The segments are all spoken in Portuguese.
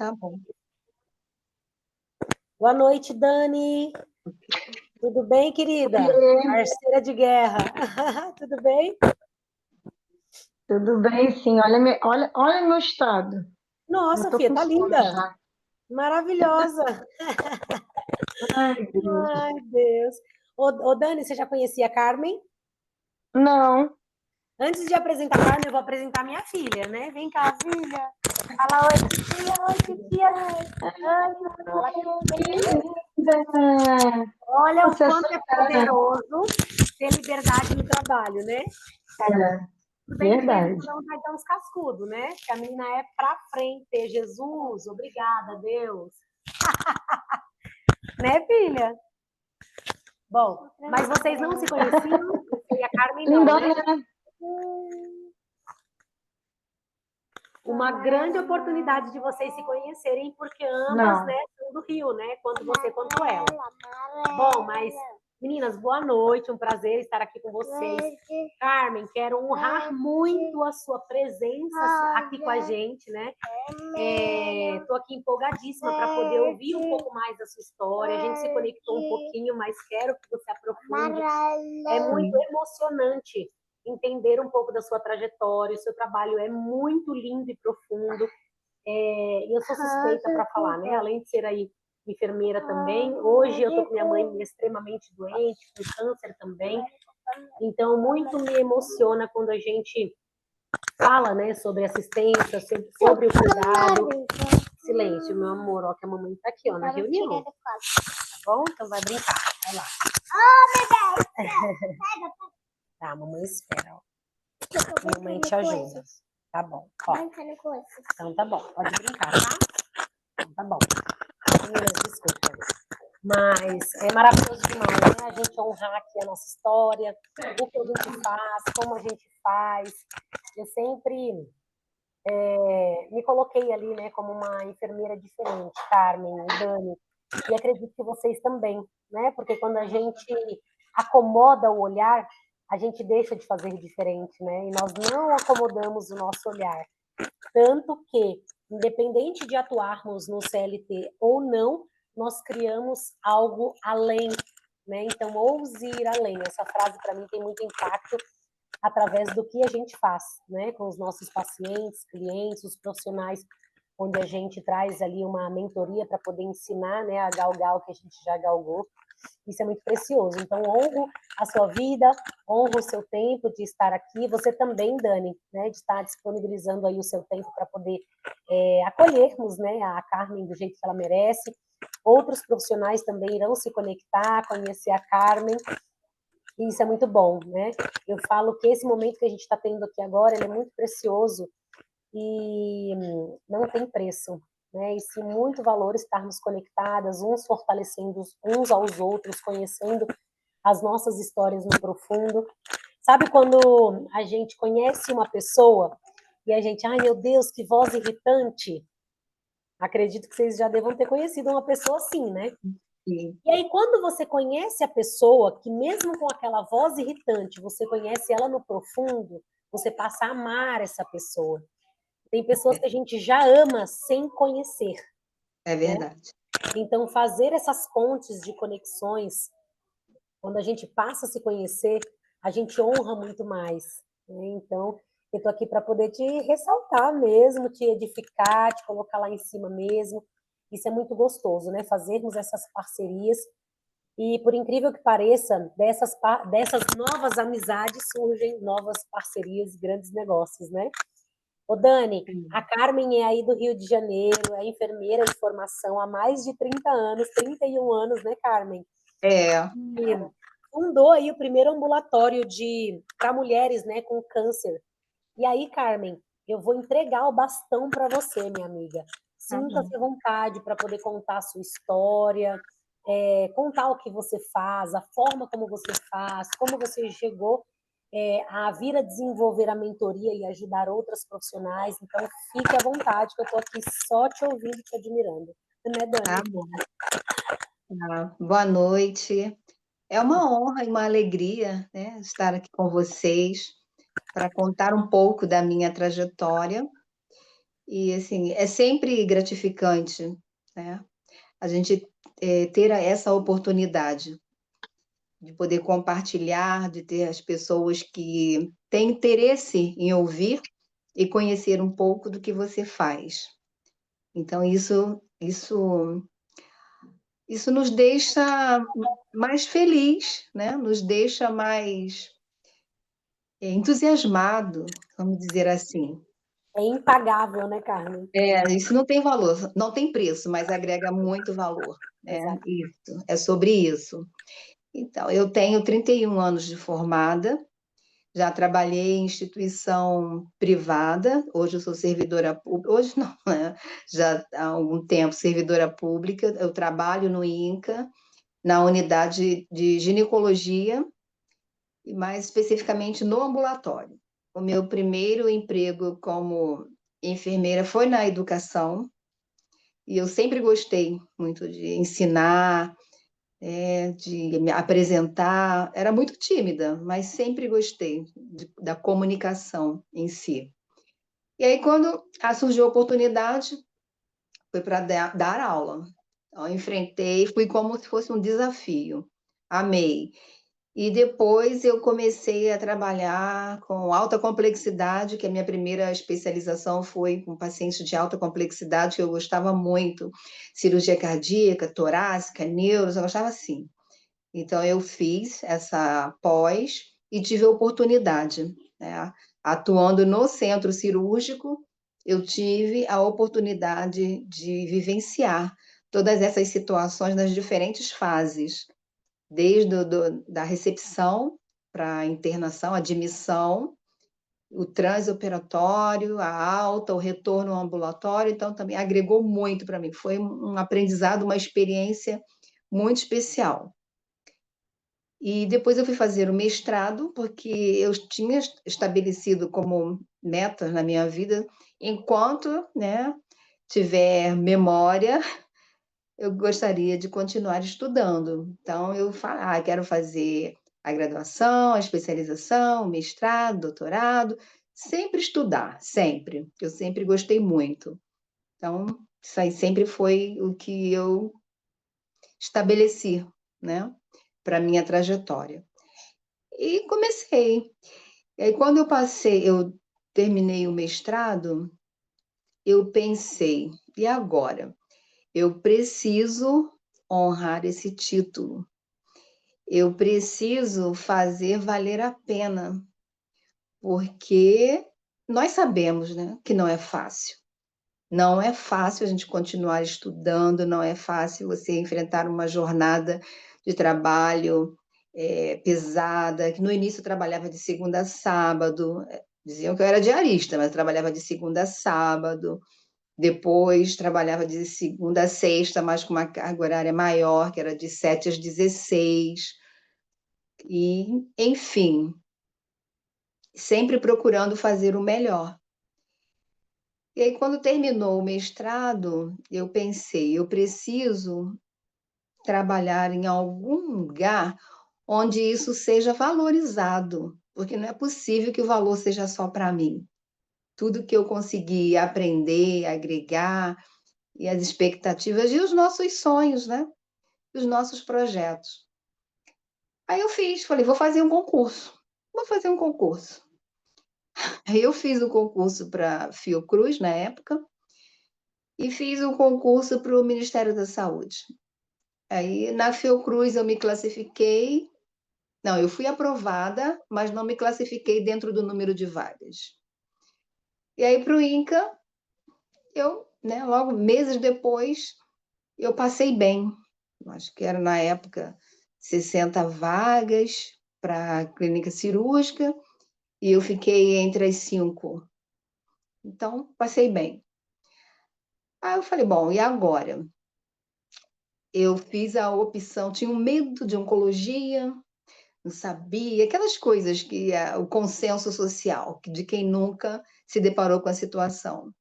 Tá bom. Boa noite, Dani. Tudo bem, querida? Parceira de guerra. Tudo bem? Tudo bem, sim. Olha meu estado. Eu Nossa, tô filha, com tá sono linda. já. Maravilhosa. Ai, Deus. Ai, Deus. Ô, Dani, você já conhecia a Carmen? Não. Antes de apresentar a Carmen, eu vou apresentar minha filha, né? Vem cá, filha. Fala oi, tia, oi, tia. Ai, Que linda! olha o Você é quanto é sua poderoso ter liberdade no trabalho, né? cara. Tudo bem que de vez em Verdade. quando vai dar uns cascudos, né? Que a menina é pra frente. Jesus, obrigada, Deus. Né, filha? Bom, mas vocês não se conheciam? Você e a Carmen não, né? Lindona. Uma grande oportunidade de vocês se conhecerem, porque ambas, Não. né, são do Rio, né? Quanto você, quanto ela. Bom, mas, meninas, boa noite, um prazer estar aqui com vocês. Carmen, quero honrar muito a sua presença aqui com a gente, né? Estou aqui empolgadíssima para poder ouvir um pouco mais da sua história. A gente se conectou um pouquinho, mas quero que você aprofunde. É muito emocionante entender um pouco da sua trajetória. O seu trabalho é muito lindo e profundo. E eu sou suspeita para falar, né? Além de ser aí enfermeira também, hoje eu estou com minha mãe extremamente doente, com câncer também. Então, muito me emociona quando a gente fala, né, sobre assistência, sobre o cuidado. Silêncio, meu amor, ó, que a mamãe tá aqui, ó, na reunião. Tá bom? Então vai brincar, vai lá. Tá, mamãe espera, ó. Mamãe te ajuda. Tá bom, ó. Então tá bom, pode brincar, tá? Então tá bom. Desculpa. Mas é maravilhoso demais, né? A gente honrar aqui a nossa história, o que a gente faz, como a gente faz. Eu sempre me coloquei ali, né, como uma enfermeira diferente, Carmen e Dani, e acredito que vocês também, né? Porque quando a gente acomoda o olhar, a gente deixa de fazer diferente, né? E nós não acomodamos o nosso olhar. Tanto que, independente de atuarmos no CLT ou não, nós criamos algo além, né? Então, ouse ir além. Essa frase, para mim, tem muito impacto através do que a gente faz, né? Com os nossos pacientes, clientes, os profissionais, onde a gente traz ali uma mentoria para poder ensinar, né, a galgar o que a gente já galgou. Isso é muito precioso. Então, honro a sua vida, honro o seu tempo de estar aqui. Você também, Dani, né, de estar disponibilizando aí o seu tempo para poder acolhermos, né, a Carmen do jeito que ela merece. Outros profissionais também irão se conectar, conhecer a Carmen. E isso é muito bom, né? Eu falo que esse momento que a gente está tendo aqui agora, ele é muito precioso e não tem preço, né? E sim muito valor estarmos conectadas, uns fortalecendo uns aos outros, conhecendo as nossas histórias no profundo. Sabe quando a gente conhece uma pessoa e a gente, ai meu Deus, que voz irritante? Acredito que vocês já devam ter conhecido uma pessoa assim, né? Sim. E aí, quando você conhece a pessoa, que mesmo com aquela voz irritante, você conhece ela no profundo, você passa a amar essa pessoa. Tem pessoas que a gente já ama sem conhecer. É verdade. Então, fazer essas pontes de conexões, quando a gente passa a se conhecer, a gente honra muito mais, né? Então, eu estou aqui para poder te ressaltar mesmo, te edificar, te colocar lá em cima mesmo. Isso é muito gostoso, né? Fazermos essas parcerias. E, por incrível que pareça, dessas novas amizades surgem novas parcerias, grandes negócios, né? Ô, Dani, a Carmen é aí do Rio de Janeiro, é enfermeira de formação há mais de 30 anos, 31 anos, né, Carmen? É. E fundou aí o primeiro ambulatório para mulheres, né, com câncer. E aí, Carmen, eu vou entregar o bastão para você, minha amiga. Sinta-se à vontade para poder contar a sua história, contar o que você faz, a forma como você faz, como você chegou a vir a desenvolver a mentoria e ajudar outras profissionais. Então, fique à vontade, que eu estou aqui só te ouvindo e te admirando. Né, Dani? Tá bom. Boa noite. É uma honra e uma alegria, né, estar aqui com vocês para contar um pouco da minha trajetória. E, assim, é sempre gratificante, né, a gente, ter essa oportunidade de poder compartilhar, de ter as pessoas que têm interesse em ouvir e conhecer um pouco do que você faz. Então isso nos deixa mais feliz, né, nos deixa mais, entusiasmado, vamos dizer assim. É impagável, né, Carmen? Isso não tem valor, não tem preço, mas agrega muito valor, né, Exato. isso, é sobre isso. Então, eu tenho 31 anos de formada, já trabalhei em instituição privada, hoje eu sou servidora pública, hoje não, né? Já há algum tempo servidora pública, eu trabalho no INCA, na unidade de ginecologia, e mais especificamente no ambulatório. O meu primeiro emprego como enfermeira foi na educação, e eu sempre gostei muito de ensinar, de me apresentar. Era muito tímida, mas sempre gostei da comunicação em si. E aí, quando surgiu a oportunidade, foi para dar aula. Então, eu enfrentei, fui como se fosse um desafio. Amei. E depois eu comecei a trabalhar com alta complexidade, que a minha primeira especialização foi com pacientes de alta complexidade, que eu gostava muito. Cirurgia cardíaca, torácica, neuros, eu gostava assim. Então, eu fiz essa pós e tive a oportunidade, né? Atuando no centro cirúrgico, eu tive a oportunidade de vivenciar todas essas situações nas diferentes fases, desde da recepção para a internação, admissão, o transoperatório, a alta, o retorno ao ambulatório. Então, também agregou muito para mim. Foi um aprendizado, uma experiência muito especial. E depois eu fui fazer o mestrado, porque eu tinha estabelecido como meta na minha vida, enquanto, né, tiver memória, eu gostaria de continuar estudando. Então, eu quero fazer a graduação, a especialização, o mestrado, doutorado, sempre estudar, sempre. Eu sempre gostei muito. Então, isso aí sempre foi o que eu estabeleci, né, para a minha trajetória. E comecei. E aí, quando eu terminei o mestrado, eu pensei, e agora? Eu preciso honrar esse título. Eu preciso fazer valer a pena, porque nós sabemos, né, que não é fácil. Não é fácil a gente continuar estudando, não é fácil você enfrentar uma jornada de trabalho pesada, que no início eu trabalhava de segunda a sábado, diziam que eu era diarista, mas eu trabalhava de segunda a sábado, depois trabalhava de segunda a sexta, mas com uma carga horária maior, que era de 7 às 16, e, enfim, sempre procurando fazer o melhor. E aí, quando terminou o mestrado, eu pensei, eu preciso trabalhar em algum lugar onde isso seja valorizado, porque não é possível que o valor seja só para mim. Tudo que eu consegui aprender, agregar, e as expectativas e os nossos sonhos, né? Os nossos projetos. Aí eu falei, vou fazer um concurso. Vou fazer um concurso. Aí eu fiz o concurso para Fiocruz na época e fiz o concurso para o Ministério da Saúde. Aí na Fiocruz eu me classifiquei. Não, eu fui aprovada, mas não me classifiquei dentro do número de vagas. E aí para o INCA, né, logo meses depois, eu passei bem. Acho que era na época 60 vagas para clínica cirúrgica e eu fiquei entre as 5. Então, passei bem. Aí eu falei, bom, e agora? Eu fiz a opção, tinha um medo de oncologia, não sabia, aquelas coisas que é o consenso social, de quem nunca se deparou com a situação.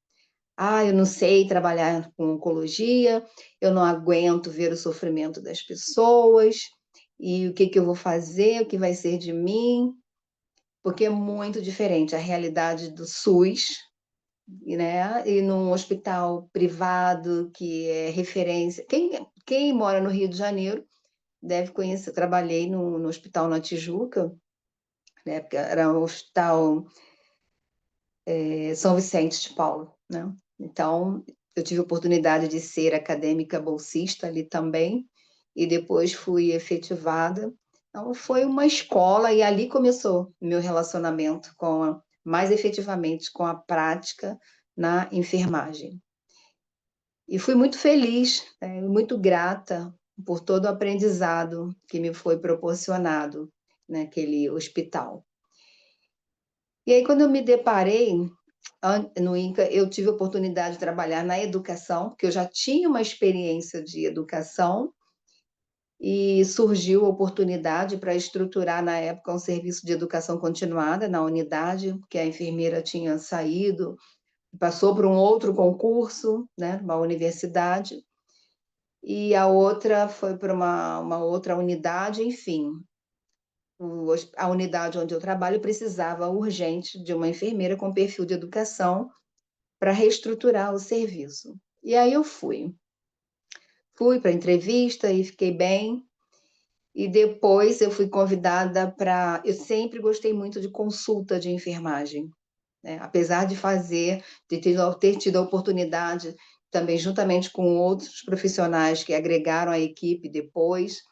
Eu não sei trabalhar com oncologia, eu não aguento ver o sofrimento das pessoas, e o que que eu vou fazer, o que vai ser de mim, porque é muito diferente a realidade do SUS, né? E num hospital privado que é referência. Quem mora no Rio de Janeiro deve conhecer. Trabalhei no Hospital na Tijuca, né? Porque era o Hospital São Vicente de Paulo, né? Então, eu tive a oportunidade de ser acadêmica bolsista ali também, e depois fui efetivada. Então, foi uma escola, e ali começou meu relacionamento mais efetivamente com a prática na enfermagem. E fui muito feliz, muito grata por todo o aprendizado que me foi proporcionado naquele hospital. E aí, quando eu me deparei no INCA, eu tive a oportunidade de trabalhar na educação, porque eu já tinha uma experiência de educação, e surgiu a oportunidade para estruturar, na época, um serviço de educação continuada na unidade, porque a enfermeira tinha saído, passou por um outro concurso, né, uma universidade, e a outra foi para uma outra unidade, enfim. A unidade onde eu trabalho precisava urgente de uma enfermeira com perfil de educação para reestruturar o serviço. E aí eu fui para a entrevista e fiquei bem. E depois eu fui convidada para. Eu sempre gostei muito de consulta de enfermagem, né? Apesar de ter tido a oportunidade também, juntamente com outros profissionais que agregaram a equipe depois,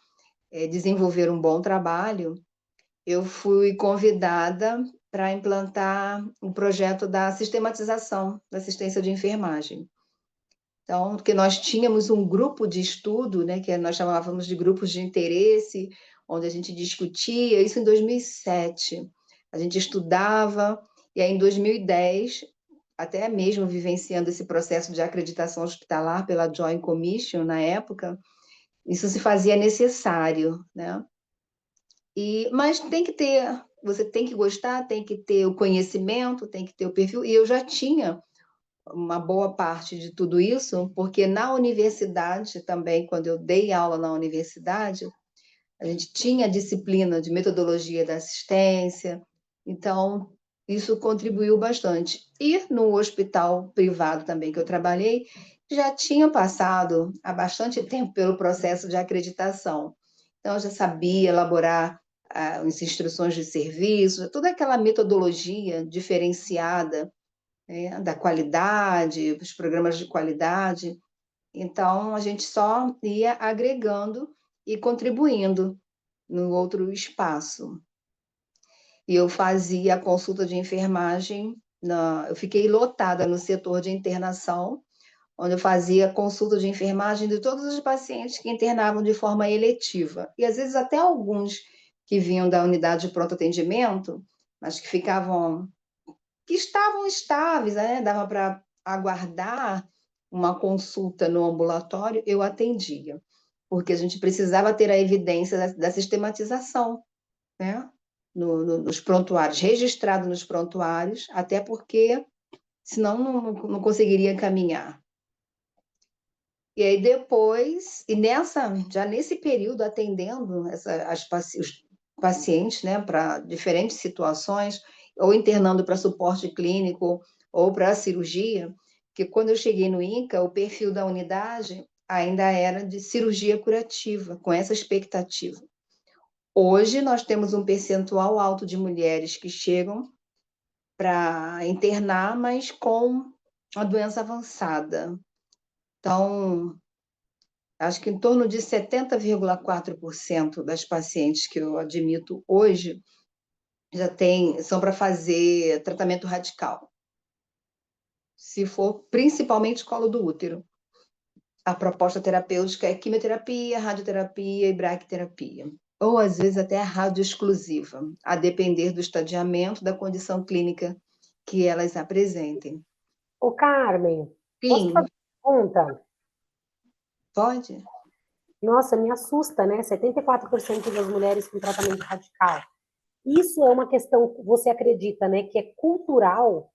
desenvolver um bom trabalho, eu fui convidada para implantar o projeto da sistematização da assistência de enfermagem. Então, porque nós tínhamos um grupo de estudo, né, que nós chamávamos de grupos de interesse, onde a gente discutia, isso em 2007. A gente estudava, e aí em 2010, até mesmo vivenciando esse processo de acreditação hospitalar pela Joint Commission, na época, isso se fazia necessário, né? Mas você tem que gostar, tem que ter o conhecimento, tem que ter o perfil, e eu já tinha uma boa parte de tudo isso, porque na universidade também, quando eu dei aula na universidade, a gente tinha disciplina de metodologia da assistência, então isso contribuiu bastante. E no hospital privado também que eu trabalhei, já tinha passado há bastante tempo pelo processo de acreditação. Então, eu já sabia elaborar as instruções de serviço, toda aquela metodologia diferenciada, né, da qualidade, os programas de qualidade. Então, a gente só ia agregando e contribuindo no outro espaço. E eu fazia a consulta de enfermagem, eu fiquei lotada no setor de internação, onde eu fazia consulta de enfermagem de todos os pacientes que internavam de forma eletiva. E às vezes até alguns que vinham da unidade de pronto atendimento, mas que estavam estáveis, né? Dava para aguardar uma consulta no ambulatório, eu atendia, porque a gente precisava ter a evidência da sistematização, né? Nos prontuários, registrado nos prontuários, até porque senão não conseguiria caminhar. E aí depois, já nesse período, atendendo os pacientes, né, para diferentes situações, ou internando para suporte clínico, ou para cirurgia, que quando eu cheguei no INCA, o perfil da unidade ainda era de cirurgia curativa, com essa expectativa. Hoje, nós temos um percentual alto de mulheres que chegam para internar, mas com a doença avançada. Então, acho que em torno de 70,4% das pacientes que eu admito hoje são para fazer tratamento radical. Se for principalmente colo do útero. A proposta terapêutica é quimioterapia, radioterapia e braquiterapia. Ou, às vezes, até a radioexclusiva, a depender do estadiamento da condição clínica que elas apresentem. Ô, Carmen, posso Sim, fazer uma pergunta? pode? Nossa, me assusta, né? 74% das mulheres com tratamento radical. Isso é uma questão, você acredita, né, que é cultural?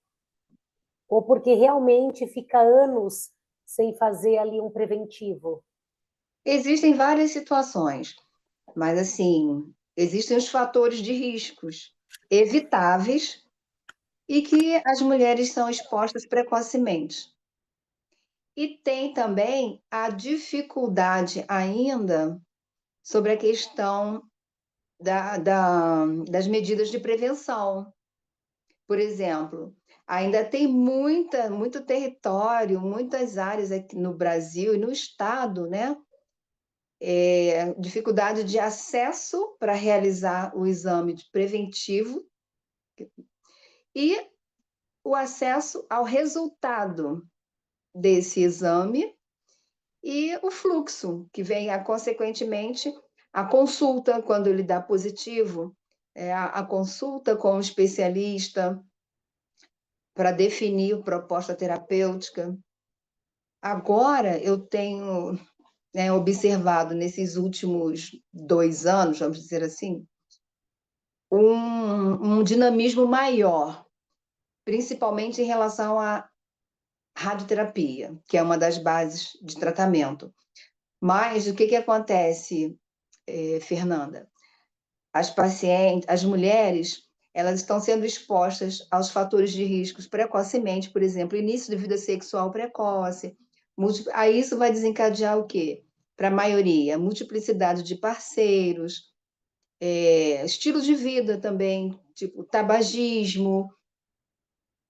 Ou porque realmente fica anos sem fazer ali um preventivo? Existem várias situações, mas, assim, existem os fatores de riscos evitáveis e que as mulheres são expostas precocemente. E tem também a dificuldade ainda sobre a questão das medidas de prevenção. Por exemplo, ainda tem muito território, muitas áreas aqui no Brasil e no estado, né? Dificuldade de acesso para realizar o exame preventivo e o acesso ao resultado desse exame e o fluxo, que vem, consequentemente, a consulta, quando ele dá positivo, a consulta com o especialista para definir a proposta terapêutica. Agora, eu tenho, né, observado nesses últimos 2 anos, vamos dizer assim, um dinamismo maior, principalmente em relação à radioterapia, que é uma das bases de tratamento. Mas o que acontece, Fernanda? As pacientes, as mulheres, elas estão sendo expostas aos fatores de riscos precocemente, por exemplo, início de vida sexual precoce. Aí isso vai desencadear o quê? Para a maioria, multiplicidade de parceiros, estilo de vida também, tipo tabagismo,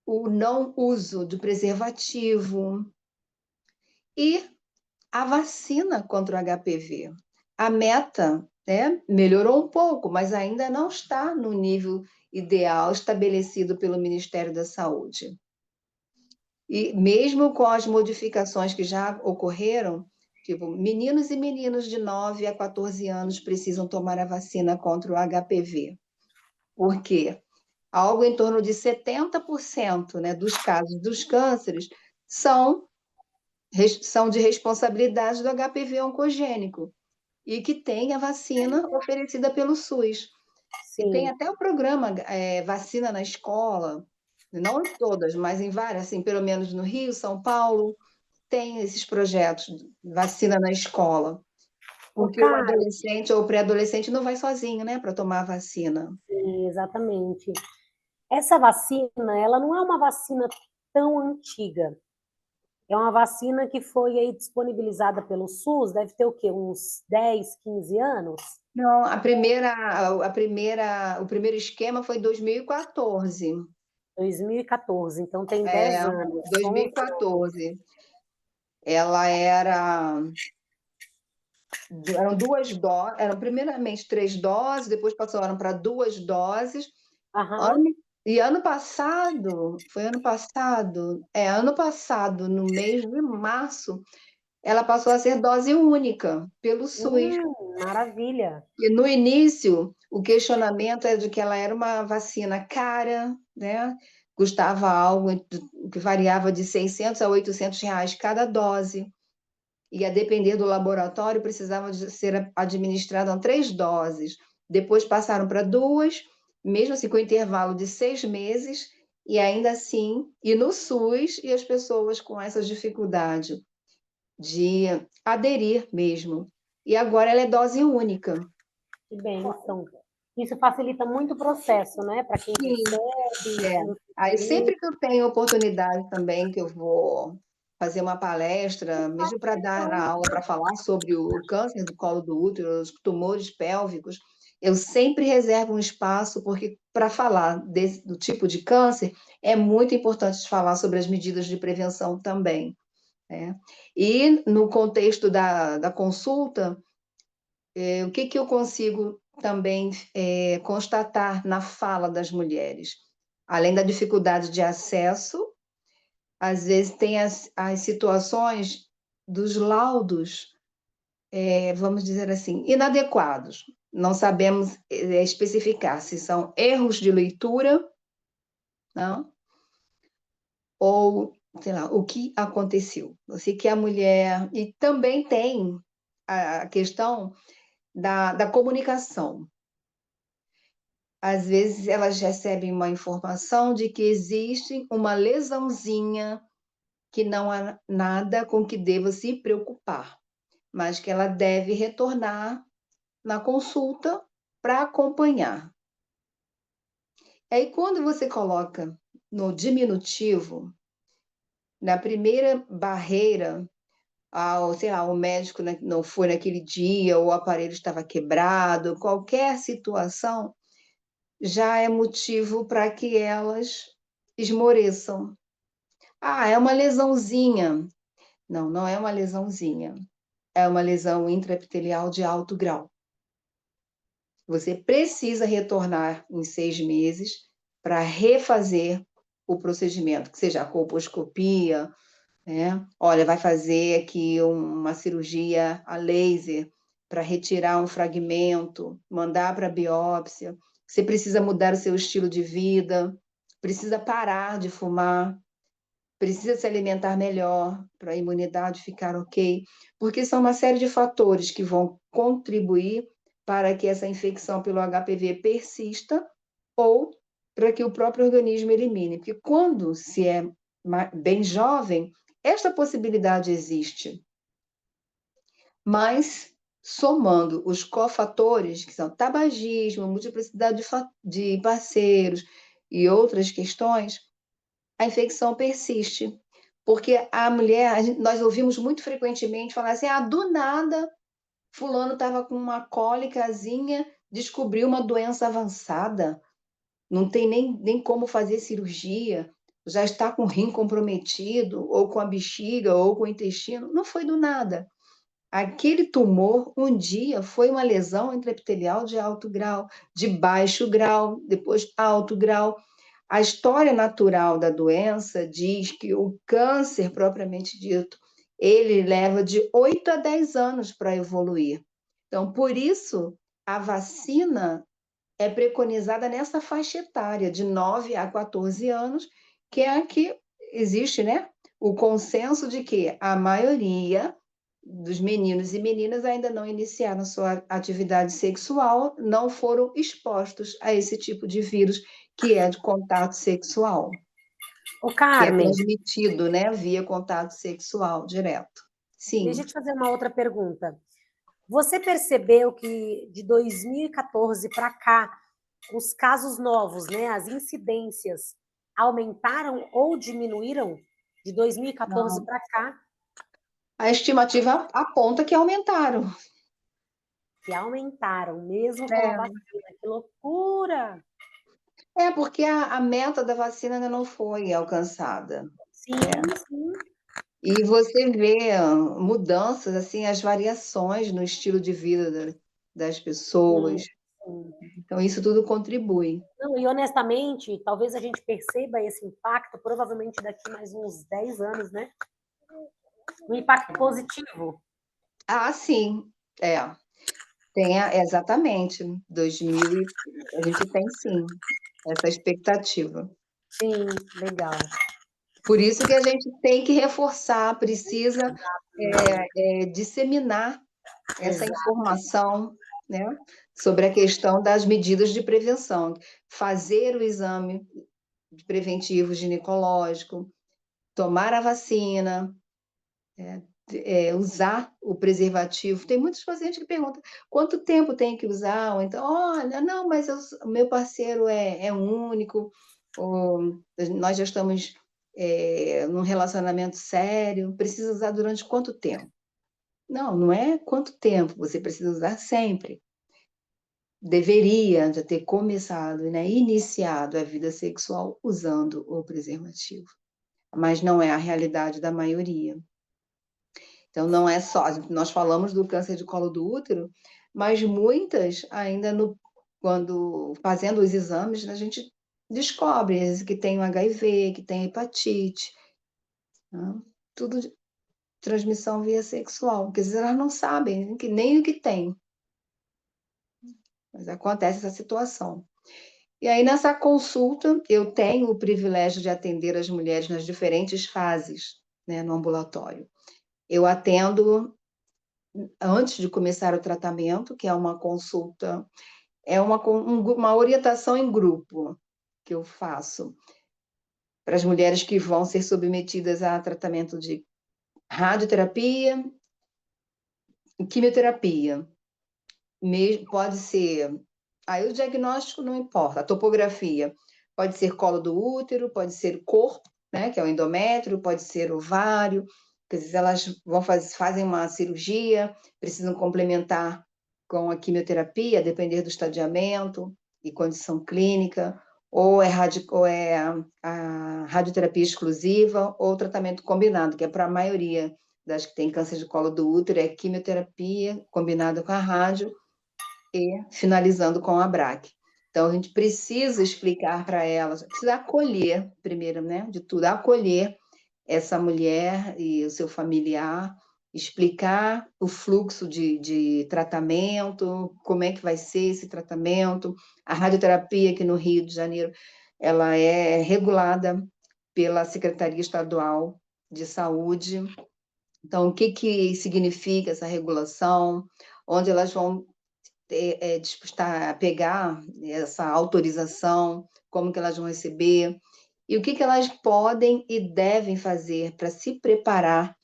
o não uso de preservativo e a vacina contra o HPV. A meta, né, melhorou um pouco, mas ainda não está no nível ideal estabelecido pelo Ministério da Saúde. E mesmo com as modificações que já ocorreram, tipo, meninos e meninas de 9 a 14 anos precisam tomar a vacina contra o HPV. Por quê? Algo em torno de 70%, né, dos casos dos cânceres são de responsabilidade do HPV oncogênico e que tem a vacina oferecida pelo SUS. E tem Sim. até o programa Vacina na Escola, não em todas, mas em várias, assim, pelo menos no Rio, São Paulo, tem esses projetos de vacina na escola. Porque o Cara, adolescente ou o pré-adolescente não vai sozinho, né, para tomar a vacina. sim, exatamente. Essa vacina, ela não é uma vacina tão antiga. É uma vacina que foi aí disponibilizada pelo SUS, deve ter o quê? Uns 10, 15 anos? Não, o primeiro esquema foi em 2014. 2014, então tem 10 anos. 2014. Ela eram 2 doses, eram primeiramente 3 doses, depois passaram para 2 doses. Aham. Ano, e ano passado, no mês de março, ela passou a ser dose única pelo SUS. Maravilha. E no início, o questionamento é de que ela era uma vacina cara, né? Custava algo que variava de 600 a 800 reais cada dose. E a depender do laboratório, precisava de ser administrada 3 doses. Depois passaram para 2, mesmo assim com intervalo de 6 meses, e ainda assim, e no SUS, e as pessoas com essa dificuldade de aderir mesmo. E agora ela é dose única. Que bênção. Isso facilita muito o processo, né? Para quem Sim, é. recebe. Aí sempre que eu tenho oportunidade também, que eu vou fazer uma palestra, mesmo para dar a aula, para falar sobre o câncer do colo do útero, os tumores pélvicos, eu sempre reservo um espaço, porque para falar do tipo de câncer, é muito importante falar sobre as medidas de prevenção também, né? E no contexto da consulta, o que eu consigo também constatar na fala das mulheres? Além da dificuldade de acesso, às vezes tem as situações dos laudos, vamos dizer assim, inadequados. Não sabemos especificar se são erros de leitura, não? Ou, sei lá, o que aconteceu. Eu sei que a mulher. E também tem a questão da comunicação. Às vezes elas recebem uma informação de que existe uma lesãozinha que não há nada com que deva se preocupar, mas que ela deve retornar na consulta para acompanhar. Aí quando você coloca no diminutivo, na primeira barreira, sei lá, o médico não foi naquele dia, ou o aparelho estava quebrado, qualquer situação já é motivo para que elas esmoreçam. Ah, é uma lesãozinha. Não, não é uma lesãozinha. É uma lesão intraepitelial de alto grau. Você precisa retornar em 6 meses para refazer o procedimento, que seja a colposcopia, né? Olha, vai fazer aqui uma cirurgia a laser para retirar um fragmento, mandar para biópsia. Você precisa mudar o seu estilo de vida, precisa parar de fumar, precisa se alimentar melhor para a imunidade ficar ok, porque são uma série de fatores que vão contribuir para que essa infecção pelo HPV persista ou para que o próprio organismo elimine. Porque quando se é bem jovem, esta possibilidade existe. Mas, somando os cofatores, que são tabagismo, multiplicidade de parceiros e outras questões, a infecção persiste. Porque a mulher, nós ouvimos muito frequentemente falar assim: do nada, fulano estava com uma cólicazinha, descobriu uma doença avançada, não tem nem como fazer cirurgia, já está com o rim comprometido, ou com a bexiga, ou com o intestino. Não foi do nada. Aquele tumor, um dia, foi uma lesão intraepitelial de alto grau, de baixo grau, depois alto grau. A história natural da doença diz que o câncer, propriamente dito, ele leva de 8 a 10 anos para evoluir. Então, por isso, a vacina é preconizada nessa faixa etária, de 9 a 14 anos, que é a que existe, né? O consenso de que a maioria dos meninos e meninas ainda não iniciaram sua atividade sexual, não foram expostos a esse tipo de vírus que é de contato sexual, que é Carmen, transmitido, né, via contato sexual direto. Sim. Deixa eu te fazer uma outra pergunta. Você percebeu que de 2014 para cá, os casos novos, né, as incidências, aumentaram ou diminuíram de 2014 para cá? A estimativa aponta que aumentaram. Que aumentaram, mesmo com a É. vacina. Que loucura! É, porque a meta da vacina ainda não foi alcançada. Sim, sim. E você vê mudanças, assim, as variações no estilo de vida das pessoas. Sim. Então, isso tudo contribui. Não, e honestamente, talvez a gente perceba esse impacto provavelmente daqui mais uns 10 anos, né? Um impacto positivo. Ah, sim, é. Tem exatamente. 2000 a gente tem sim essa expectativa. Sim, legal. Por isso que a gente tem que reforçar, precisa disseminar essa informação, né, sobre a questão das medidas de prevenção. Fazer o exame preventivo ginecológico, tomar a vacina, usar o preservativo. Tem muitos pacientes que perguntam quanto tempo tem que usar, ou então, olha, não, mas o meu parceiro é único, ou nós já estamos num relacionamento sério, precisa usar durante quanto tempo? Não, não é quanto tempo, você precisa usar sempre. Deveria já ter começado, né, iniciado a vida sexual usando o preservativo, mas não é a realidade da maioria. Então, não é só, nós falamos do câncer de colo do útero, mas muitas ainda, quando fazendo os exames, a gente descobre que tem o HIV, que tem hepatite, né? Tudo de transmissão via sexual, porque às vezes elas não sabem nem o que tem, mas acontece essa situação. E aí, nessa consulta, eu tenho o privilégio de atender as mulheres nas diferentes fases, né, no ambulatório. Eu atendo antes de começar o tratamento, que é uma consulta, é uma orientação em grupo que eu faço para as mulheres que vão ser submetidas a tratamento de radioterapia e quimioterapia. Pode ser. Aí o diagnóstico não importa, a topografia. pode ser colo do útero, pode ser corpo, né, que é o endométrio, pode ser ovário, quer dizer, elas fazem uma cirurgia, precisam complementar com a quimioterapia, a depender do estadiamento e condição clínica, ou é a radioterapia exclusiva, ou tratamento combinado, que é para a maioria das que têm câncer de colo do útero, é quimioterapia combinada com a rádio e finalizando com a BRAC. Então, a gente precisa explicar para elas, precisa acolher, primeiro, né, de tudo, acolher essa mulher e o seu familiar, explicar o fluxo de tratamento, como é que vai ser esse tratamento. A radioterapia aqui no Rio de Janeiro, ela é regulada pela Secretaria Estadual de Saúde. Então, o que significa essa regulação? Onde elas vão dispostar a pegar essa autorização, como que elas vão receber, e o que elas podem e devem fazer para se preparar,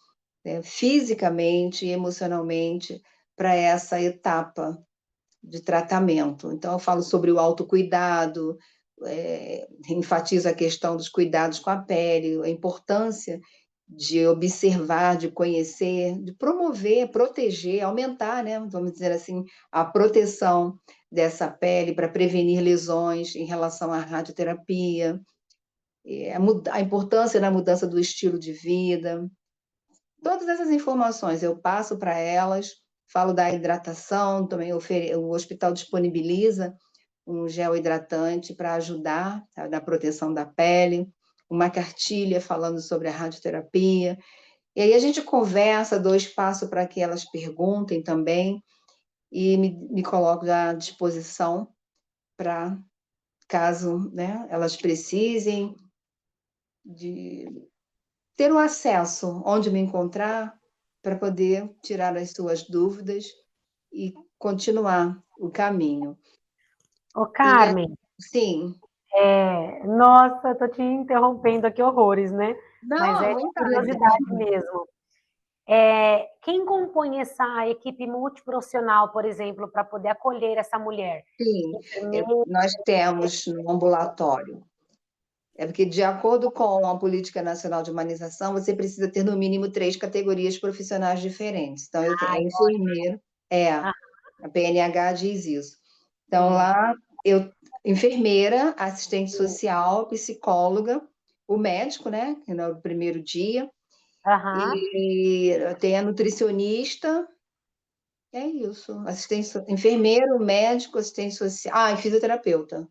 né, fisicamente e emocionalmente para essa etapa de tratamento. Então, eu falo sobre o autocuidado, enfatizo a questão dos cuidados com a pele, a importância de observar, de conhecer, de promover, proteger, aumentar, né, vamos dizer assim, a proteção dessa pele para prevenir lesões em relação à radioterapia, a importância da mudança do estilo de vida. Todas essas informações eu passo para elas, falo da hidratação, também o hospital disponibiliza um gel hidratante para ajudar, tá, na proteção da pele, uma cartilha falando sobre a radioterapia. E aí a gente conversa, dou espaço para que elas perguntem também, e me coloco à disposição para, caso, né, elas precisem de ter o acesso onde me encontrar para poder tirar as suas dúvidas e continuar o caminho. Ô, Carmen. Sim. Nossa, tô te interrompendo aqui horrores, né? Não, Mas é vontade. curiosidade mesmo. Quem compõe essa equipe multiprofissional, por exemplo, para poder acolher essa mulher? Sim, nós temos no ambulatório. É porque, de acordo com a Política Nacional de Humanização, você precisa ter, no mínimo, 3 categorias profissionais diferentes. Então, eu tenho enfermeiro, a PNH diz isso. Então, lá, enfermeira, assistente social, psicóloga, o médico, né, que no primeiro dia, e tem a nutricionista, é isso, enfermeiro, médico, assistente social, e fisioterapeuta.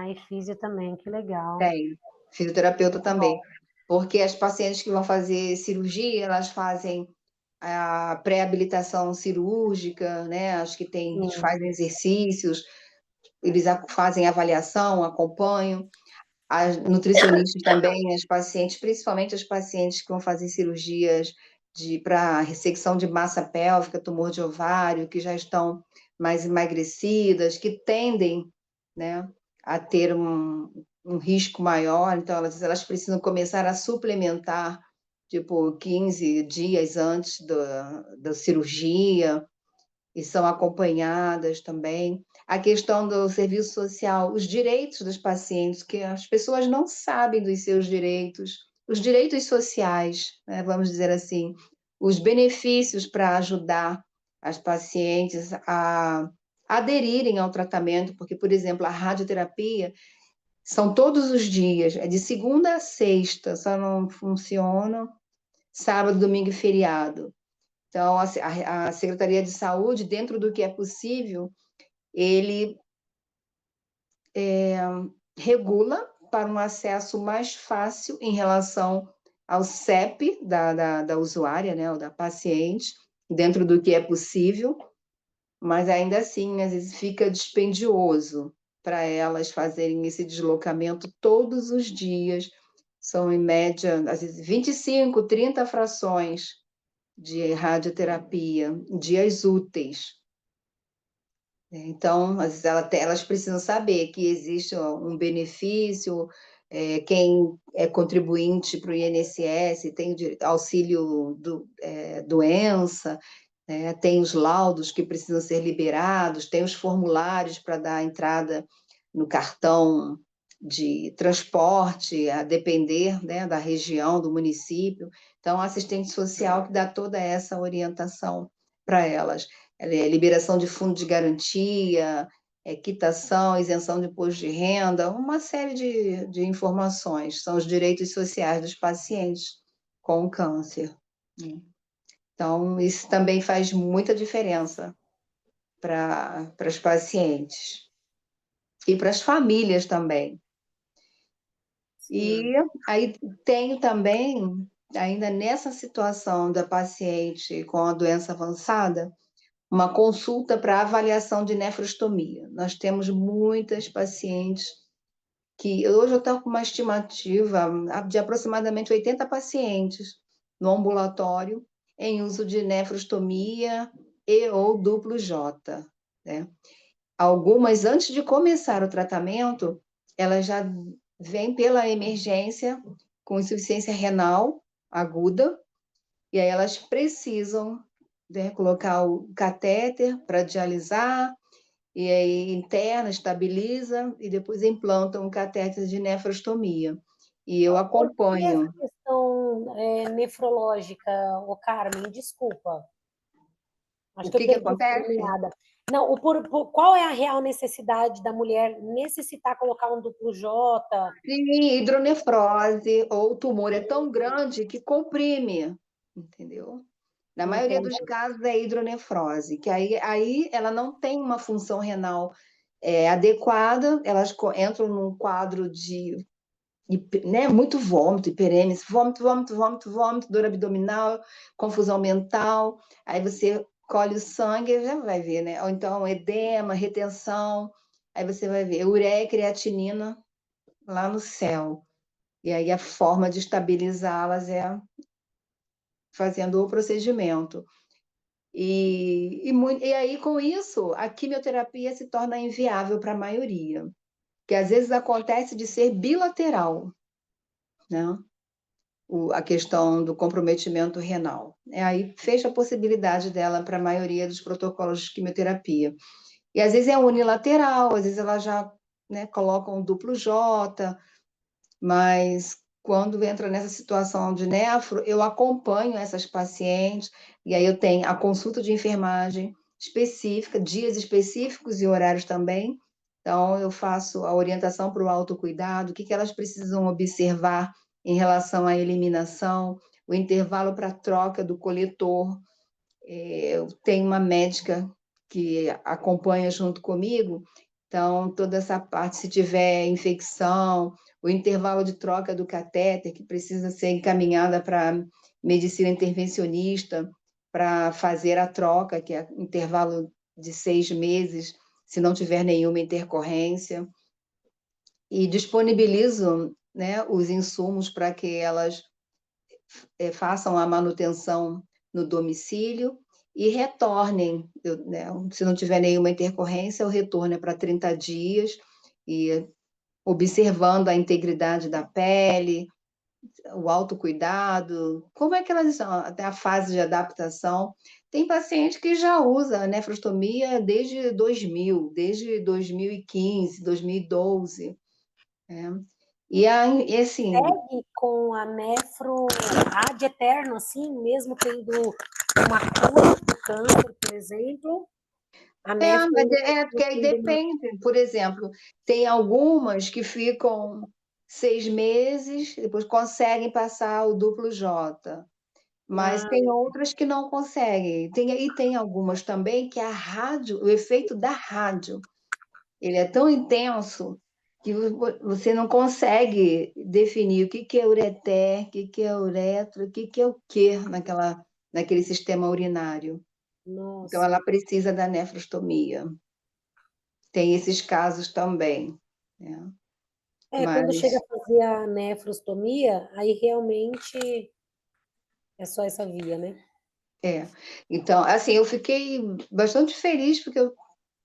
E físio também, que legal. Tem, fisioterapeuta também. Porque as pacientes que vão fazer cirurgia, elas fazem a pré-habilitação cirúrgica, né? As que fazem exercícios, eles fazem avaliação, acompanham. As nutricionistas também, as pacientes, principalmente as pacientes que vão fazer cirurgias para ressecção de massa pélvica, tumor de ovário, que já estão mais emagrecidas, que tendem, né, a ter um risco maior, então elas precisam começar a suplementar, tipo, 15 dias antes da cirurgia, e são acompanhadas também. A questão do serviço social, os direitos dos pacientes, que as pessoas não sabem dos seus direitos, os direitos sociais, né, vamos dizer assim, os benefícios para ajudar as pacientes a aderirem ao tratamento, porque, por exemplo, a radioterapia são todos os dias, é de segunda a sexta, só não funciona sábado, domingo e feriado. Então, a Secretaria de Saúde, dentro do que é possível, ele regula para um acesso mais fácil em relação ao CEP da usuária, né, ou da paciente, dentro do que é possível, mas ainda assim, às vezes fica dispendioso para elas fazerem esse deslocamento todos os dias. São, em média, às vezes 25, 30 frações de radioterapia, dias úteis. Então, às vezes elas precisam saber que existe um benefício, quem é contribuinte para o INSS tem auxílio doença, tem os laudos que precisam ser liberados, tem os formulários para dar entrada no cartão de transporte, a depender, né, da região, do município. Então, a assistente social que dá toda essa orientação para elas. Liberação de fundo de garantia, quitação, isenção de imposto de renda, uma série de informações. São os direitos sociais dos pacientes com câncer. Então, isso também faz muita diferença para as pacientes e para as famílias também. E aí tenho também, ainda nessa situação da paciente com a doença avançada, uma consulta para avaliação de nefrostomia. Nós temos muitas pacientes que hoje eu estou com uma estimativa de aproximadamente 80 pacientes no ambulatório em uso de nefrostomia e ou duplo J, né? Algumas, antes de começar o tratamento, elas já vêm pela emergência com insuficiência renal aguda, e aí elas precisam, né, colocar o catéter para dialisar, e aí interna, estabiliza, e depois implantam um catéter de nefrostomia. E eu acompanho. Por que essa questão nefrológica, Carmen? Desculpa. Acho O que eu que perdi a acontece? meada. Não, qual é a real necessidade da mulher necessitar colocar um duplo J? Sim, hidronefrose ou o tumor é tão grande que comprime, entendeu? Na maioria dos Entendi. casos é hidronefrose, que aí ela não tem uma função renal adequada, elas entram num quadro de, né, muito vômito, hiperêmesis, vômito, vômito, vômito, vômito, dor abdominal, confusão mental, aí você colhe o sangue, já vai ver, né? Ou então edema, retenção, aí você vai ver ureia e creatinina lá no céu. E aí a forma de estabilizá-las é fazendo o procedimento. E aí, com isso, a quimioterapia se torna inviável para a maioria, que às vezes acontece de ser bilateral, né? A questão do comprometimento renal. Aí fecha a possibilidade dela para a maioria dos protocolos de quimioterapia. E às vezes é unilateral, às vezes ela já, né, coloca um duplo J, mas quando entra nessa situação de nefro, eu acompanho essas pacientes, e aí eu tenho a consulta de enfermagem específica, dias específicos e horários também. Então, eu faço a orientação para o autocuidado, o que elas precisam observar em relação à eliminação, o intervalo para troca do coletor. Eu tenho uma médica que acompanha junto comigo, então toda essa parte, se tiver infecção, o intervalo de troca do catéter, que precisa ser encaminhada para medicina intervencionista, para fazer a troca, que é intervalo de 6 meses, se não tiver nenhuma intercorrência, e disponibilizo, né, os insumos para que elas façam a manutenção no domicílio e retornem, né, se não tiver nenhuma intercorrência, o retorno é para 30 dias, e observando a integridade da pele, o autocuidado, como é que elas estão, até a fase de adaptação. Tem paciente que já usa nefrostomia desde 2000, desde 2015, 2012, né? E assim, Segue com a nefro ad eterno, assim, mesmo tendo uma cura do câncer, por exemplo, a nefro... porque aí depende. Por exemplo, tem algumas que ficam 6 meses, depois conseguem passar o duplo J, mas tem outras que não conseguem. Tem algumas também que a rádio, o efeito da rádio, ele é tão intenso que você não consegue definir o que é ureter, o que é uretro, o que é o quê naquele sistema urinário. Então, Nossa. ela precisa da nefrostomia. Tem esses casos também, né? Quando chega Mas a fazer a nefrostomia, aí realmente é só essa via, né? então, assim, eu fiquei bastante feliz porque eu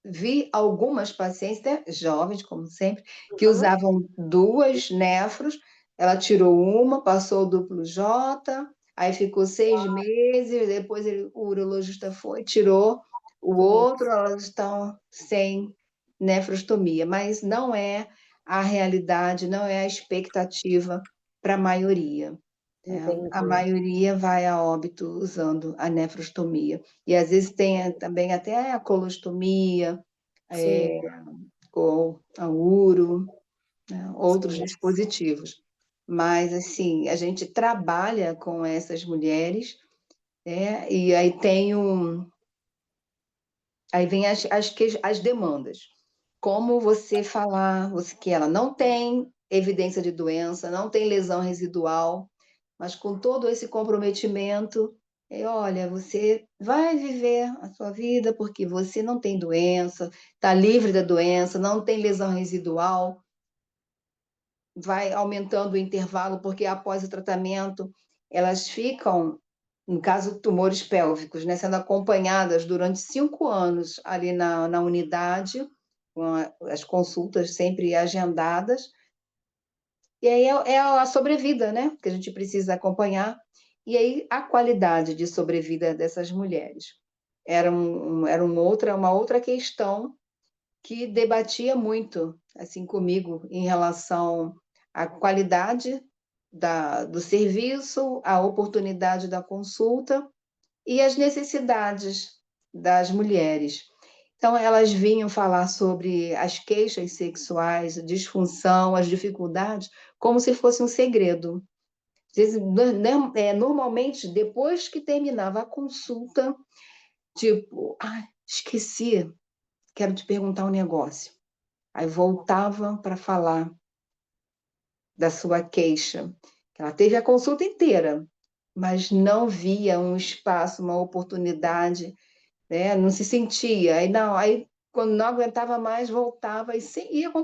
vi algumas pacientes, né, jovens, como sempre, que Uhum. usavam duas nefros. Ela tirou uma, passou o duplo J, aí ficou 6 meses, depois o urologista foi, tirou o Que bem. outro, elas estão sem nefrostomia, mas não é a realidade, não é a expectativa para a maioria. A Entendi. maioria vai a óbito usando a nefrostomia. E às vezes tem também até a colostomia, Sim, ou a uro, né, outros sim. dispositivos. Mas, assim, a gente trabalha com essas mulheres, né, e aí aí vem as demandas. Como você falar que ela não tem evidência de doença, não tem lesão residual, mas com todo esse comprometimento, olha, você vai viver a sua vida porque você não tem doença, está livre da doença, não tem lesão residual, vai aumentando o intervalo, porque após o tratamento, elas ficam, no caso, tumores pélvicos, né, sendo acompanhadas durante 5 anos ali na unidade, com as consultas sempre agendadas, e aí é a sobrevida, né, que a gente precisa acompanhar, e aí a qualidade de sobrevida dessas mulheres. Era uma outra questão que debatia muito assim comigo em relação à qualidade do serviço, à oportunidade da consulta e as necessidades das mulheres. Então, elas vinham falar sobre as queixas sexuais, a disfunção, as dificuldades, como se fosse um segredo. Às vezes, normalmente, depois que terminava a consulta, tipo, esqueci, quero te perguntar um negócio. Aí voltava para falar da sua queixa. Ela teve a consulta inteira, mas não via um espaço, uma oportunidade, né? Não se sentia. Aí quando não aguentava mais, voltava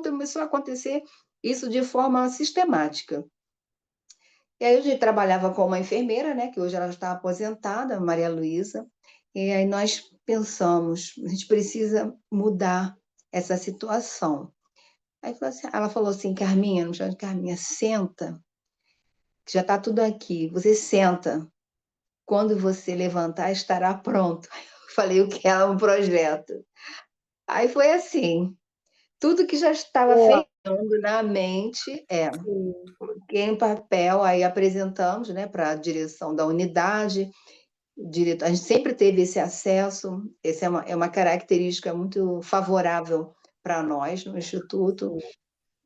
começou a acontecer isso de forma sistemática. E aí a gente trabalhava com uma enfermeira, né, que hoje ela está aposentada, Maria Luísa, e aí nós pensamos, a gente precisa mudar essa situação. Aí ela falou assim, Carminha, não me chama de Carminha, senta, que já está tudo aqui. Você senta. Quando você levantar, estará pronto. Eu falei o que é um projeto. Aí foi assim, tudo que já estava Boa. feito na mente, Sim. coloquei em papel, aí apresentamos, né, para a direção da unidade, a gente sempre teve esse acesso, essa é uma característica muito favorável para nós no Instituto. Sim.